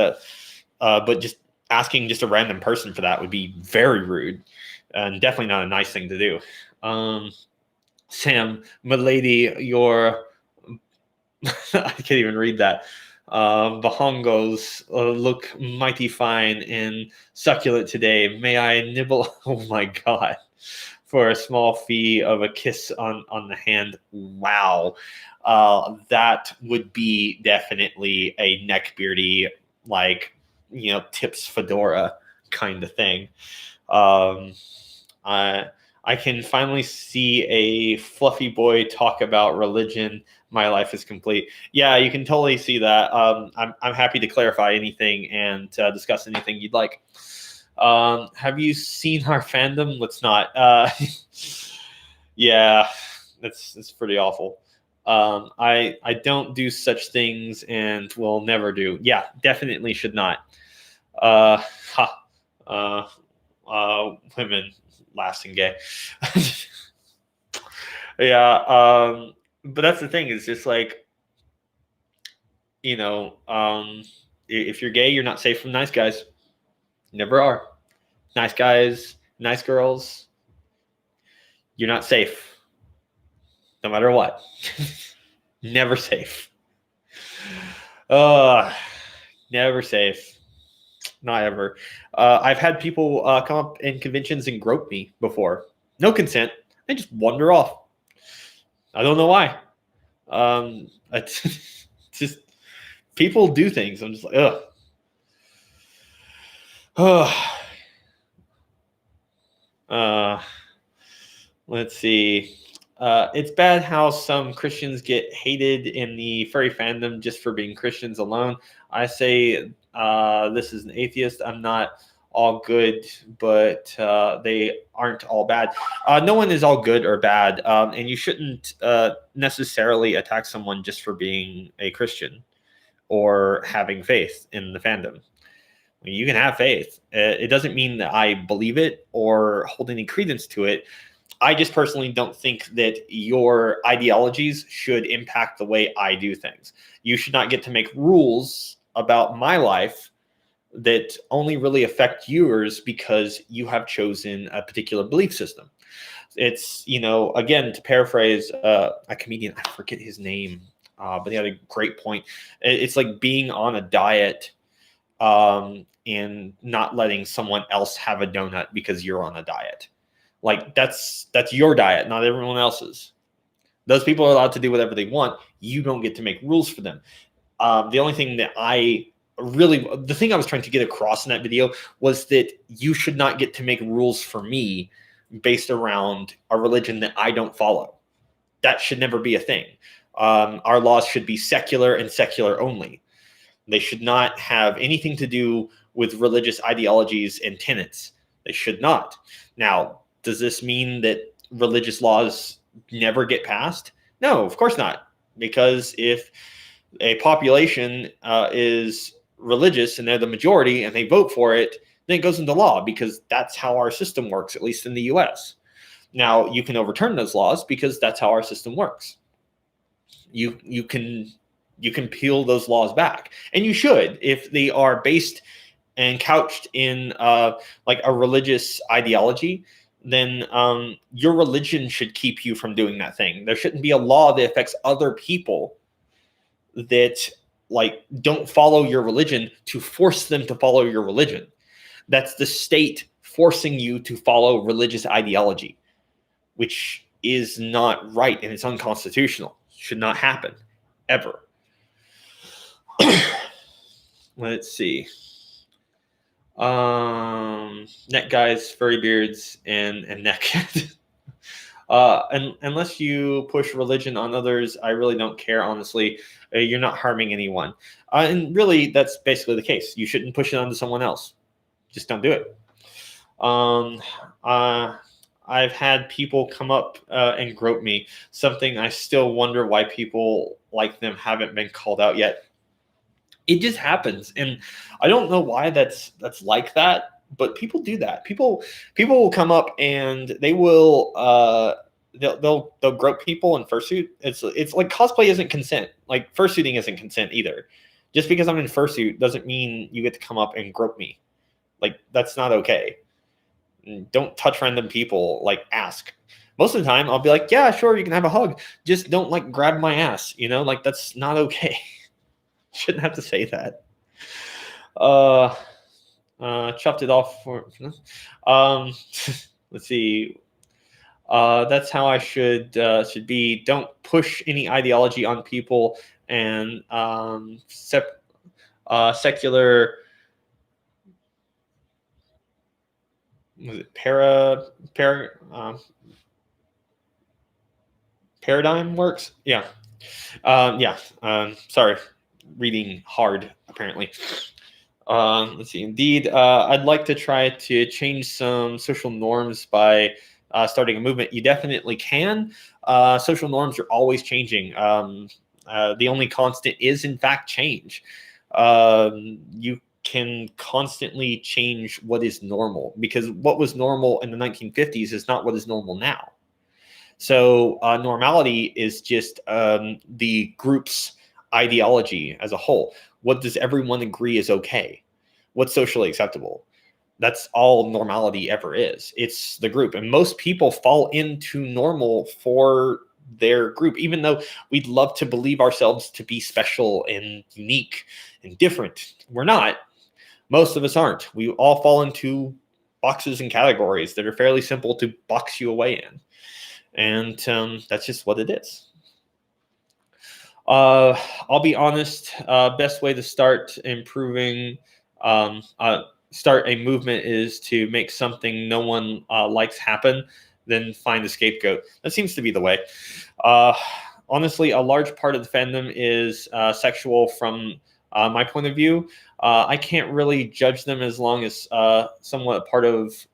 A: but just asking just a random person for that would be very rude and definitely not a nice thing to do. Sam, milady, your I can't even read that. Bahongos look mighty fine and succulent today. May I nibble? Oh my God. For a small fee of a kiss on the hand. Wow. That would be definitely a neckbeardy, like, tips fedora kind of thing. I can finally see a fluffy boy talk about religion. My life is complete. Yeah, you can totally see that. I'm happy to clarify anything and discuss anything you'd like. Have you seen our fandom? Let's not. Yeah, it's pretty awful. I don't do such things and will never do. Yeah, definitely should not. Ha. Women lasting gay. Yeah. But that's the thing. Is just like, if you're gay, you're not safe from nice guys. Never are. Nice guys, nice girls, you're not safe. No matter what. Never safe. Never safe. Not ever. I've had people come up in conventions and grope me before. No consent. They just wander off. I don't know why. It's just people do things. I'm just like, ugh. Let's see. It's bad how some Christians get hated in the furry fandom just for being Christians alone. I say this is an atheist. I'm not all good, but they aren't all bad. No one is all good or bad, and you shouldn't necessarily attack someone just for being a Christian or having faith in the fandom. I mean, you can have faith. It doesn't mean that I believe it or hold any credence to it. I just personally don't think that your ideologies should impact the way I do things. You should not get to make rules about my life that only really affect yours because you have chosen a particular belief system. It's, again, to paraphrase a comedian, I forget his name, but he had a great point. It's like being on a diet and not letting someone else have a donut because you're on a diet. Like that's your diet, not everyone else's. Those people are allowed to do whatever they want. You don't get to make rules for them. The only thing that the thing I was trying to get across in that video was that you should not get to make rules for me based around a religion that I don't follow. That should never be a thing. Our laws should be secular and secular only. They should not have anything to do with religious ideologies and tenets. They should not. Now, does this mean that religious laws never get passed? No, of course not. Because if a population is religious and they're the majority and they vote for it, then it goes into law because that's how our system works, at least in the US. Now, you can overturn those laws because that's how our system works. You can peel those laws back, and you should if they are based and couched in like a religious ideology. Then your religion should keep you from doing that thing. There shouldn't be a law that affects other people that like don't follow your religion to force them to follow your religion. That's the state forcing you to follow religious ideology, which is not right and it's unconstitutional. Should not happen ever. Let's see. Neck guys, furry beards, and neck. And unless you push religion on others, I really don't care, honestly. You're not harming anyone. And really, that's basically the case. You shouldn't push it onto someone else. Just don't do it. I've had people come up and grope me, something I still wonder why people like them haven't been called out yet. It just happens, and I don't know why that's like that, but people do that. People will come up and they will they'll grope people in fursuit. It's like cosplay isn't consent. Like fursuiting isn't consent either. Just because I'm in fursuit doesn't mean you get to come up and grope me. Like that's not okay. Don't touch random people. Like ask. Most of the time, I'll be like, yeah, sure, you can have a hug. Just don't like grab my ass. Like that's not okay. Shouldn't have to say that. Chopped it off for. Let's see. That's how I should be. Don't push any ideology on people, and secular. Was it paradigm works? Yeah. Sorry. Reading hard, apparently. Let's see. Indeed, I'd like to try to change some social norms by starting a movement. You definitely can. Social norms are always changing. The only constant is, in fact, change. You can constantly change what is normal because what was normal in the 1950s is not what is normal now. So normality is just the group's ideology as a whole. What does everyone agree is okay? What's socially acceptable? That's all normality ever is. It's the group. And most people fall into normal for their group, even though we'd love to believe ourselves to be special and unique and different. We're not. Most of us aren't. We all fall into boxes and categories that are fairly simple to box you away in. And that's just what it is. I'll be honest, best way to start improving, start a movement is to make something no one likes happen, then find a scapegoat. That seems to be the way. Honestly, a large part of the fandom is sexual from my point of view. I can't really judge them as long as somewhat part of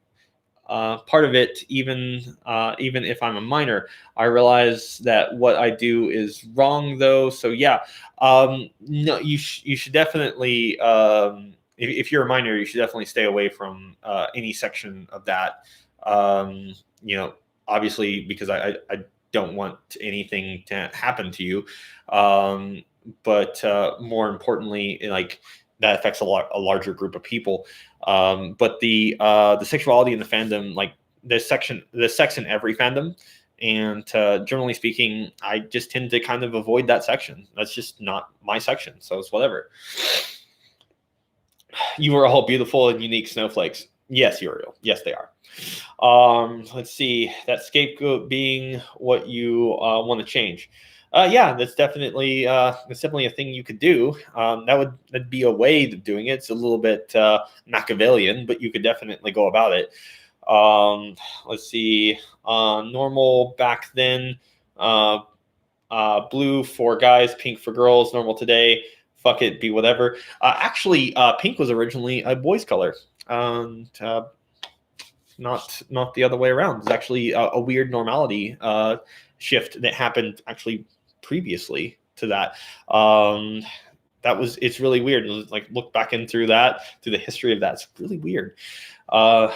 A: it, even if I'm a minor. I realize that what I do is wrong, though. So yeah, no, you should definitely, if you're a minor, you should definitely stay away from any section of that. Um, you know, obviously, because I don't want anything to happen to you. But more importantly, like that affects a larger group of people. But the sexuality in the fandom, like there's sex in every fandom, and generally speaking, I just tend to kind of avoid that section. That's just not my section, so it's whatever. You are all beautiful and unique snowflakes. Yes, Uriel. Yes, they are. Let's see. That scapegoat being what you want to change. Yeah, that's definitely a thing you could do. That'd be a way of doing it. It's a little bit Machiavellian, but you could definitely go about it. Let's see. Normal back then. Blue for guys, pink for girls. Normal today. Fuck it, be whatever. Actually, pink was originally a boy's color. Not the other way around. It's actually a weird normality shift that happened actually previously to that. It's really weird. Like look back in through the history of that. It's really weird. Are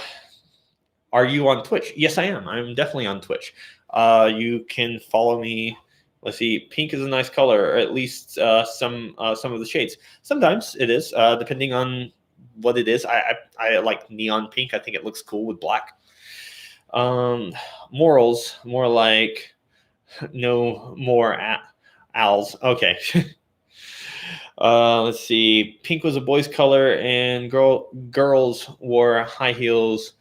A: you on Twitch? Yes, I am. I'm definitely on Twitch. You can follow me. Let's see. Pink is a nice color, or at least some of the shades. Sometimes it is, depending on what it is. I like neon pink. I think it looks cool with black. Morals, more like no more owls. Okay. Let's see. Pink was a boy's color, and girls wore high heels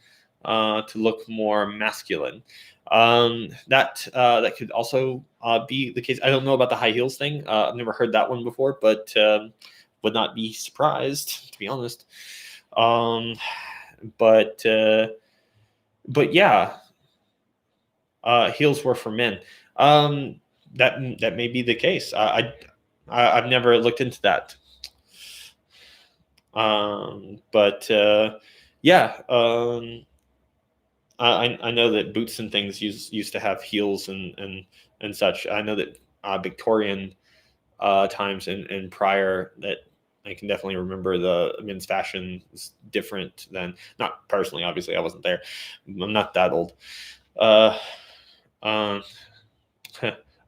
A: to look more masculine. That could also be the case. I don't know about the high heels thing. I've never heard that one before, but would not be surprised, to be honest. But yeah, heels were for men. That may be the case. I've never looked into that. But yeah. I know that boots and things used to have heels and such. I know that Victorian times and prior, that I can definitely remember the men's fashion is different than, not personally, obviously I wasn't there. I'm not that old.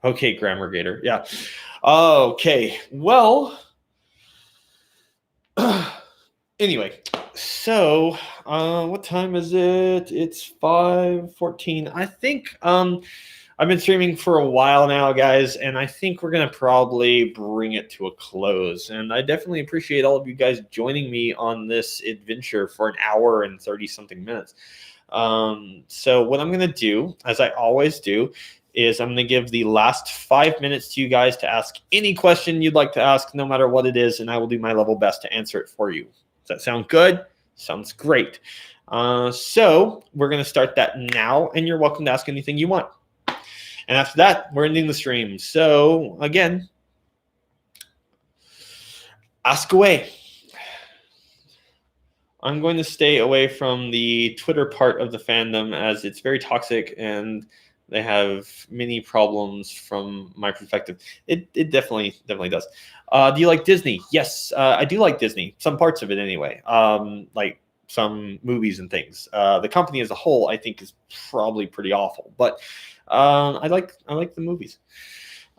A: Okay, Grammar Gator. Yeah. Okay. Well, anyway, so what time is it? It's 5:14. I think I've been streaming for a while now, guys, and I think we're gonna probably bring it to a close. And I definitely appreciate all of you guys joining me on this adventure for an hour and 30 something minutes. So what I'm gonna do, as I always do, is I'm going to give the last 5 minutes to you guys to ask any question you'd like to ask, no matter what it is, and I will do my level best to answer it for you. Does that sound good? Sounds great. So we're going to start that now, and you're welcome to ask anything you want. And after that, we're ending the stream. So again, ask away. I'm going to stay away from the Twitter part of the fandom, as it's very toxic and they have many problems from my perspective. It definitely does. Do you like Disney? Yes, I do like Disney. Some parts of it anyway. Like some movies and things. The company as a whole, I think, is probably pretty awful. But I like the movies.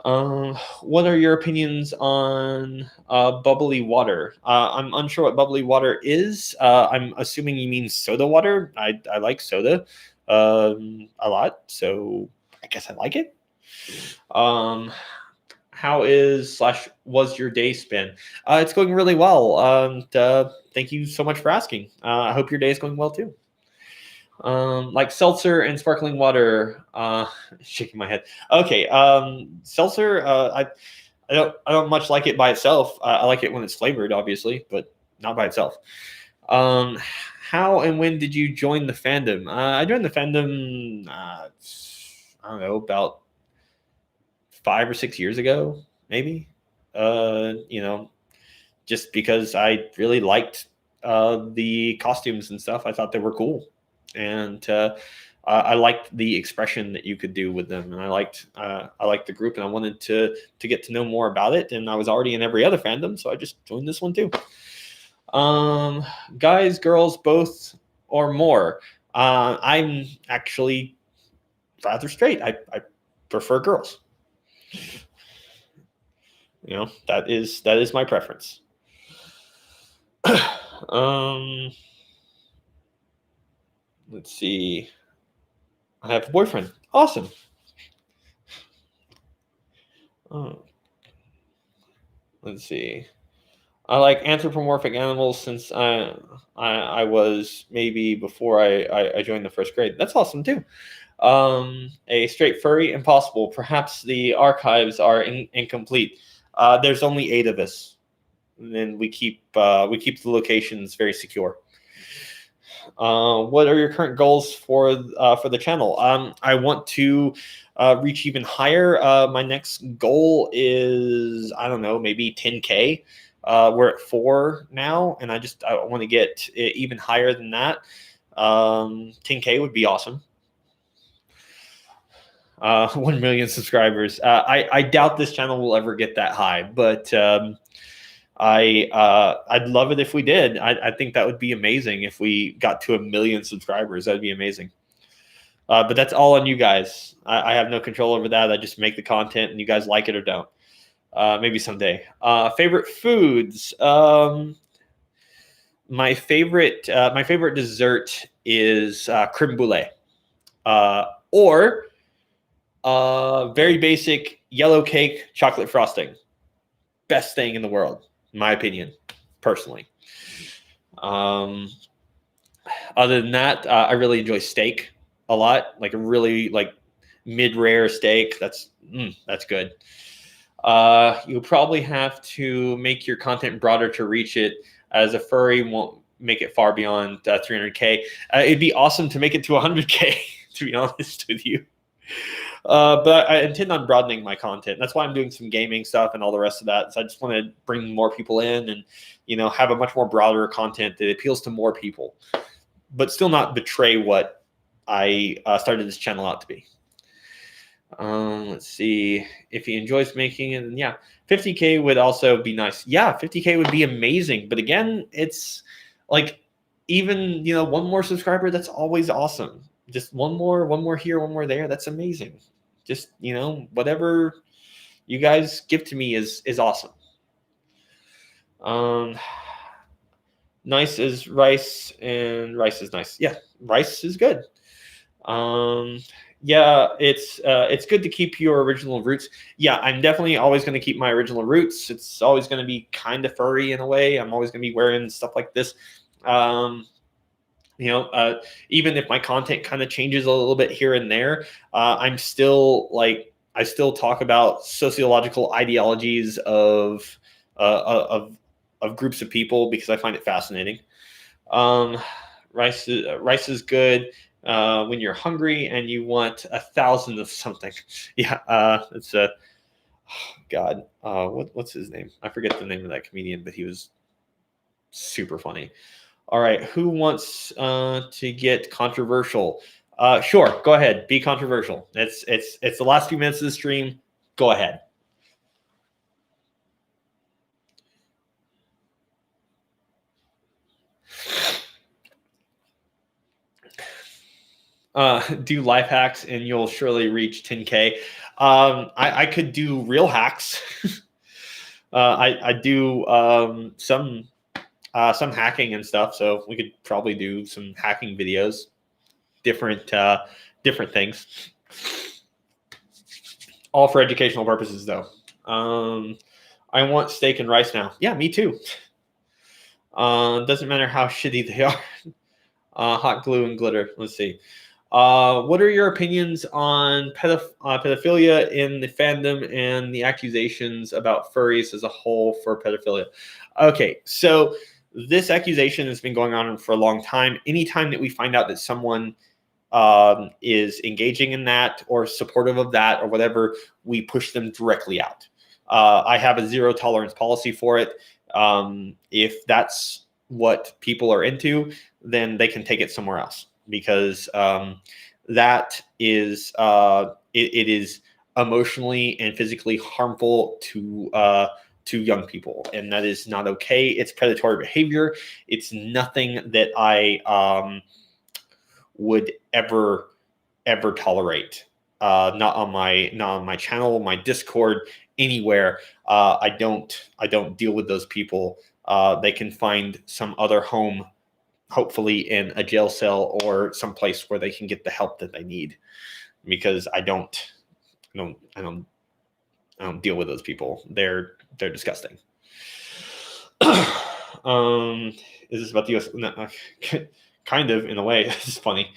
A: What are your opinions on bubbly water? I'm unsure what bubbly water is. I'm assuming you mean soda water. I like soda a lot, so I guess I like it. How was your day spent? It's going really well. Thank you so much for asking. I hope your day is going well too. Like seltzer and sparkling water. Shaking my head. Okay. Seltzer. I don't much like it by itself. I like it when it's flavored, obviously, but not by itself. How and when did you join the fandom? I joined the fandom, I don't know, about 5 or 6 years ago, maybe. just because I really liked the costumes and stuff. I thought they were cool, and I liked the expression that you could do with them, and I liked the group, and I wanted to get to know more about it. And I was already in every other fandom, so I just joined this one too. Guys, girls, both or more. I'm actually rather straight. I prefer girls. You know, that is my preference. Let's see. I have a boyfriend. Awesome. Let's see. I like anthropomorphic animals since I was maybe before I joined the first grade. That's awesome too. A straight furry, impossible. Perhaps the archives are incomplete. There's only 8 of us, and then we keep the locations very secure. What are your current goals for the channel? I want to reach even higher. My next goal is, I don't know, maybe 10K. We're at 4 now, and I want to get even higher than that. 10K would be awesome. 1 million subscribers. I doubt this channel will ever get that high, but I'd love it if we did. I think that would be amazing if we got to 1 million subscribers. That'd be amazing. But that's all on you guys. I have no control over that. I just make the content, and you guys like it or don't. Maybe someday. Favorite foods. My favorite dessert is creme brulee, or very basic yellow cake chocolate frosting. Best thing in the world, in my opinion, personally. Other than that, I really enjoy steak a lot, like a really mid-rare steak. That's good. You'll probably have to make your content broader to reach it, as a furry won't make it far beyond 300K. It'd be awesome to make it to 100K, to be honest with you. But I intend on broadening my content. That's why I'm doing some gaming stuff and all the rest of that. So I just want to bring more people in and, have a much more broader content that appeals to more people, but still not betray what I started this channel out to be. Let's see if he enjoys making it. And yeah, 50K would also be nice. Yeah, 50K would be amazing. But again, it's like, even, 1 more subscriber, that's always awesome. Just one more here, 1 more there. That's amazing. Just, whatever you guys give to me is awesome. Nice is rice, and rice is nice. Yeah, rice is good. Yeah, it's good to keep your original roots. Yeah, I'm definitely always going to keep my original roots. It's always going to be kind of furry in a way. I'm always going to be wearing stuff like this. Even if my content kind of changes a little bit here and there, I still talk about sociological ideologies of groups of people because I find it fascinating. Rice is good when you're hungry and you want 1,000 of something. Yeah, it's a God. What's his name? I forget the name of that comedian, but he was super funny. All right, who wants to get controversial? Sure, go ahead. Be controversial. It's the last few minutes of the stream. Go ahead. Do life hacks and you'll surely reach 10K. I could do real hacks. I do some hacking and stuff, so we could probably do some hacking videos, different things, all for educational purposes though. I want steak and rice now. Yeah, me too. Doesn't matter how shitty they are. Hot glue and glitter. Let's see. What are your opinions on pedophilia in the fandom and the accusations about furries as a whole for pedophilia? Okay, so this accusation has been going on for a long time. Anytime that we find out that someone is engaging in that or supportive of that or whatever, we push them directly out. I have a zero tolerance policy for it. If that's what people are into, then they can take it somewhere else, because that is it is emotionally and physically harmful to young people, and that is not okay. It's predatory behavior. It's nothing that I would ever tolerate. Not on my channel, my Discord, anywhere. I don't deal with those people. They can find some other home, hopefully in a jail cell or someplace where they can get the help that they need. Because I don't deal with those people. They're disgusting. Is this about the U.S.? No, kind of, in a way. It's funny.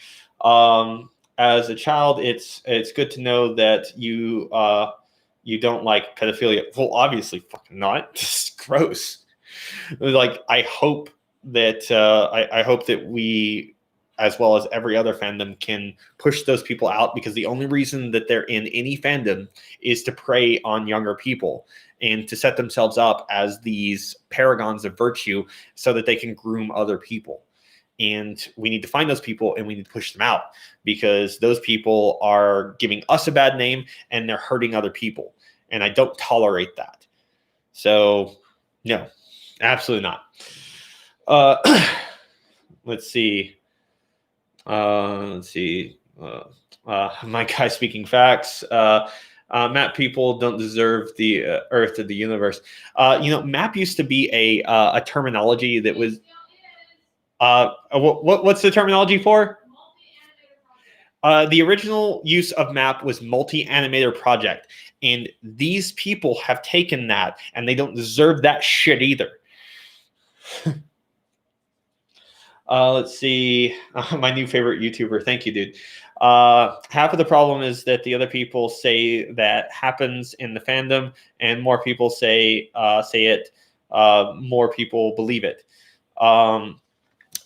A: As a child, it's good to know that you don't like pedophilia. Well, obviously, fucking not. It's gross. Like, I hope that I hope that we, as well as every other fandom, can push those people out, because the only reason that they're in any fandom is to prey on younger people and to set themselves up as these paragons of virtue so that they can groom other people. And we need to find those people and we need to push them out, because those people are giving us a bad name and they're hurting other people. And I don't tolerate that. So, no, absolutely not. Let's see. My guy speaking facts. Map people don't deserve the Earth or the universe. Map used to be a terminology that was. What's the terminology for? The original use of map was multi-animator project, and these people have taken that, and they don't deserve that shit either. Let's see. My new favorite YouTuber. Thank you, dude. Half of the problem is that the other people say that happens in the fandom, and more people say it. More people believe it.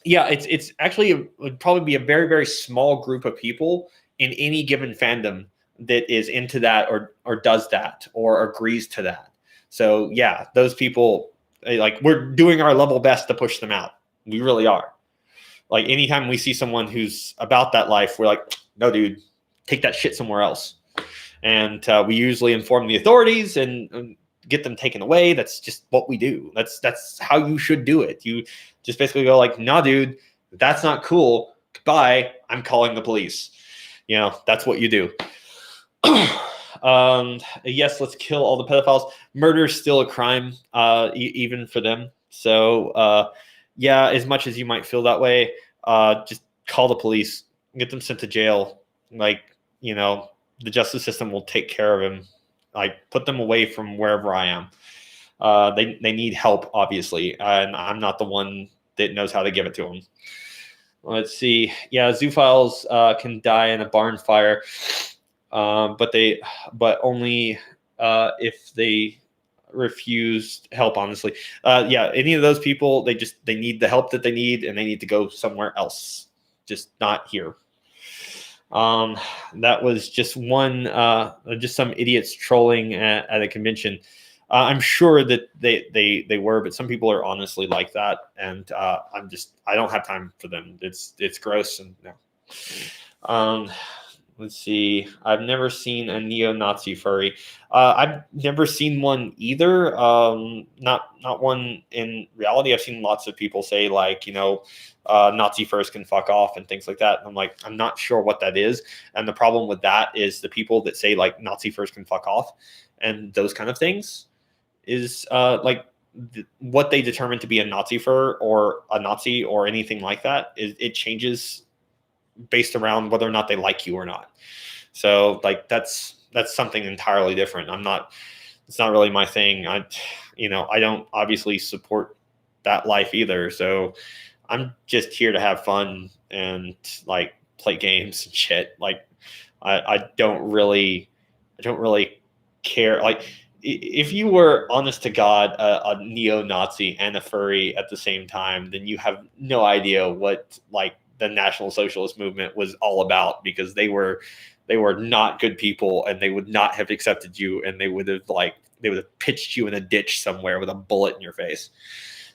A: Yeah, it's actually would probably be a very, very small group of people in any given fandom that is into that or does that or agrees to that. So yeah, those people, like, we're doing our level best to push them out. We really are. Like, anytime we see someone who's about that life, we're like, no, dude, take that shit somewhere else. And we usually inform the authorities and get them taken away. That's just what we do. That's how you should do it. You just basically go like, nah, dude, that's not cool. Goodbye. I'm calling the police. That's what you do. Yes, let's kill all the pedophiles. Murder is still a crime, even for them. So, yeah, as much as you might feel that way, just call the police, get them sent to jail. Like, the justice system will take care of him. Like, put them away from wherever I am. They need help, obviously, and I'm not the one that knows how to give it to them. Let's see. Yeah, zoophiles can die in a barn fire, but only if they refused help. Honestly, yeah, any of those people, they need the help that they need, and they need to go somewhere else, just not here. That was just some idiots trolling at a convention. I'm sure that they were, but some people are honestly like that, and I don't have time for them. It's gross, and no. Let's see. I've never seen a neo-Nazi furry. I've never seen one either. Not one in reality. I've seen lots of people say, like, Nazi furs can fuck off and things like that. And I'm like, I'm not sure what that is. And the problem with that is the people that say, like, Nazi furs can fuck off and those kind of things is what they determine to be a Nazi fur or a Nazi or anything like that. It changes based around whether or not they like you or not. So, like, that's something entirely different. It's not really my thing. I don't obviously support that life either. So I'm just here to have fun and, like, play games and shit. Like, I don't really care. Like, if you were, honest to God, a neo-Nazi and a furry at the same time, then you have no idea what, like, the National Socialist movement was all about, because they were not good people, and they would not have accepted you, and they would have, like, they would have pitched you in a ditch somewhere with a bullet in your face.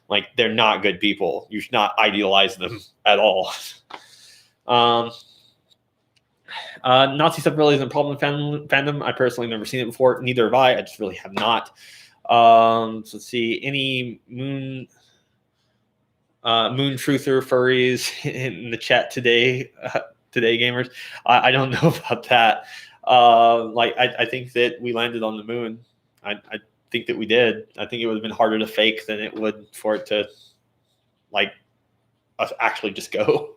A: Like, they're not good people. You should not idealize them at all. Nazi stuff really isn't a problem in fandom. I personally have never seen it before. Neither have I. I just really have not. So let's see. Any moon truther furries in the chat today? Today, gamers. I don't know about that. I think that we landed on the moon. I think that we did. I think it would have been harder to fake than it would for it to us actually just go.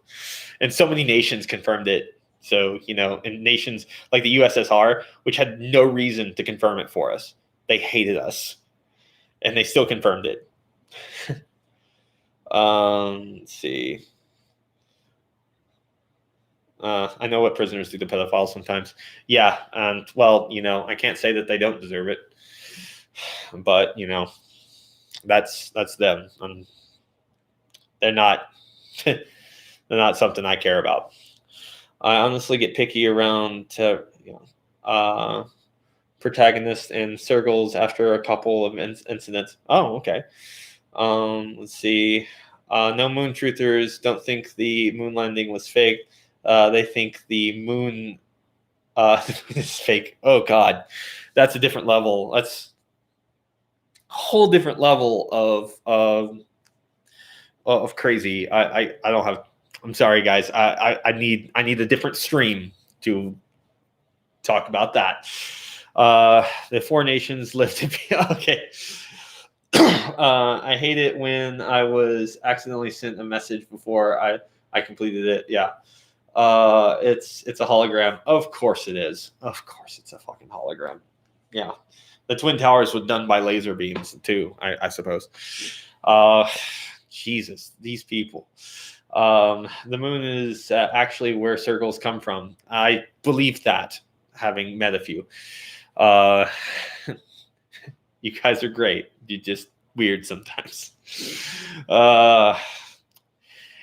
A: And so many nations confirmed it. So, and nations like the USSR, which had no reason to confirm it for us, they hated us, and they still confirmed it. Let's see. I know what prisoners do to pedophiles sometimes. Yeah, and well, I can't say that they don't deserve it, but that's them. They're not they're not something I care about. I honestly get picky around protagonists and circles after a couple of incidents. Oh, okay. Let's see. No moon truthers don't think the moon landing was fake. They think the moon is fake. Oh God, that's a different level. That's a whole different level of crazy. I don't have. I'm sorry, guys. I need a different stream to talk about that. The four nations live to be okay. I hate it when I was accidentally sent a message before I completed it. Yeah. It's a hologram. Of course it is. Of course it's a fucking hologram. Yeah. The Twin Towers was done by laser beams too, I suppose. Jesus, these people. The moon is actually where circles come from. I believe that, having met a few. You guys are great. You're just weird sometimes.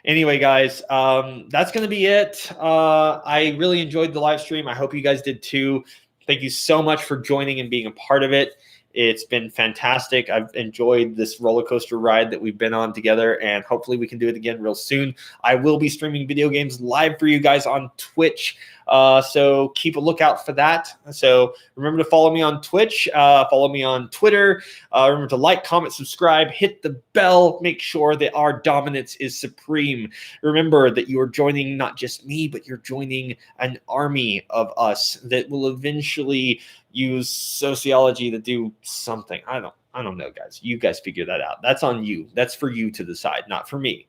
A: Anyway, guys, that's going to be it. I really enjoyed the live stream. I hope you guys did too. Thank you so much for joining and being a part of it. It's been fantastic. I've enjoyed this roller coaster ride that we've been on together, and hopefully we can do it again real soon. I will be streaming video games live for you guys on Twitch, so keep a lookout for that. So remember to follow me on Twitch, follow me on Twitter. Remember to like, comment, subscribe, hit the bell. Make sure that our dominance is supreme. Remember that you are joining not just me, but you're joining an army of us that will eventually use sociology to do something. I don't know, guys. You guys figure that out. That's on you. That's for you to decide, not for me.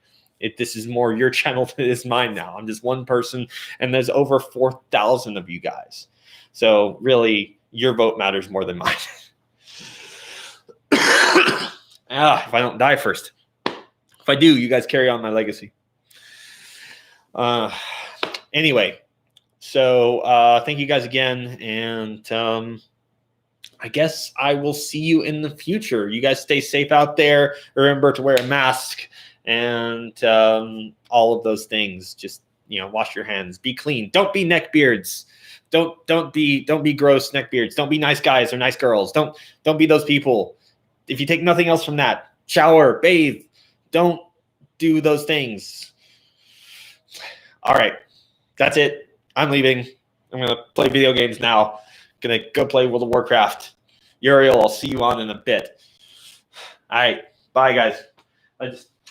A: This is more your channel than it is mine now. I'm just one person, and there's over 4,000 of you guys. So really, your vote matters more than mine. If I don't die first. If I do, you guys carry on my legacy. Anyway. So thank you guys again, and I guess I will see you in the future. You guys stay safe out there. Remember to wear a mask and all of those things. Just wash your hands. Be clean. Don't be neckbeards. Don't be gross neckbeards. Don't be nice guys or nice girls. Don't be those people. If you take nothing else from that, shower, bathe. Don't do those things. All right, that's it. I'm leaving. I'm going to play video games now. Going to go play World of Warcraft. Uriel, I'll see you on in a bit. All right. Bye, guys.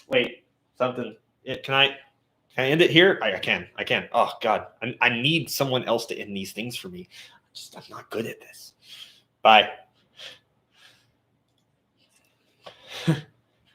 A: Wait. Something. Can I end it here? I can. Oh, God. I need someone else to end these things for me. I'm not good at this. Bye.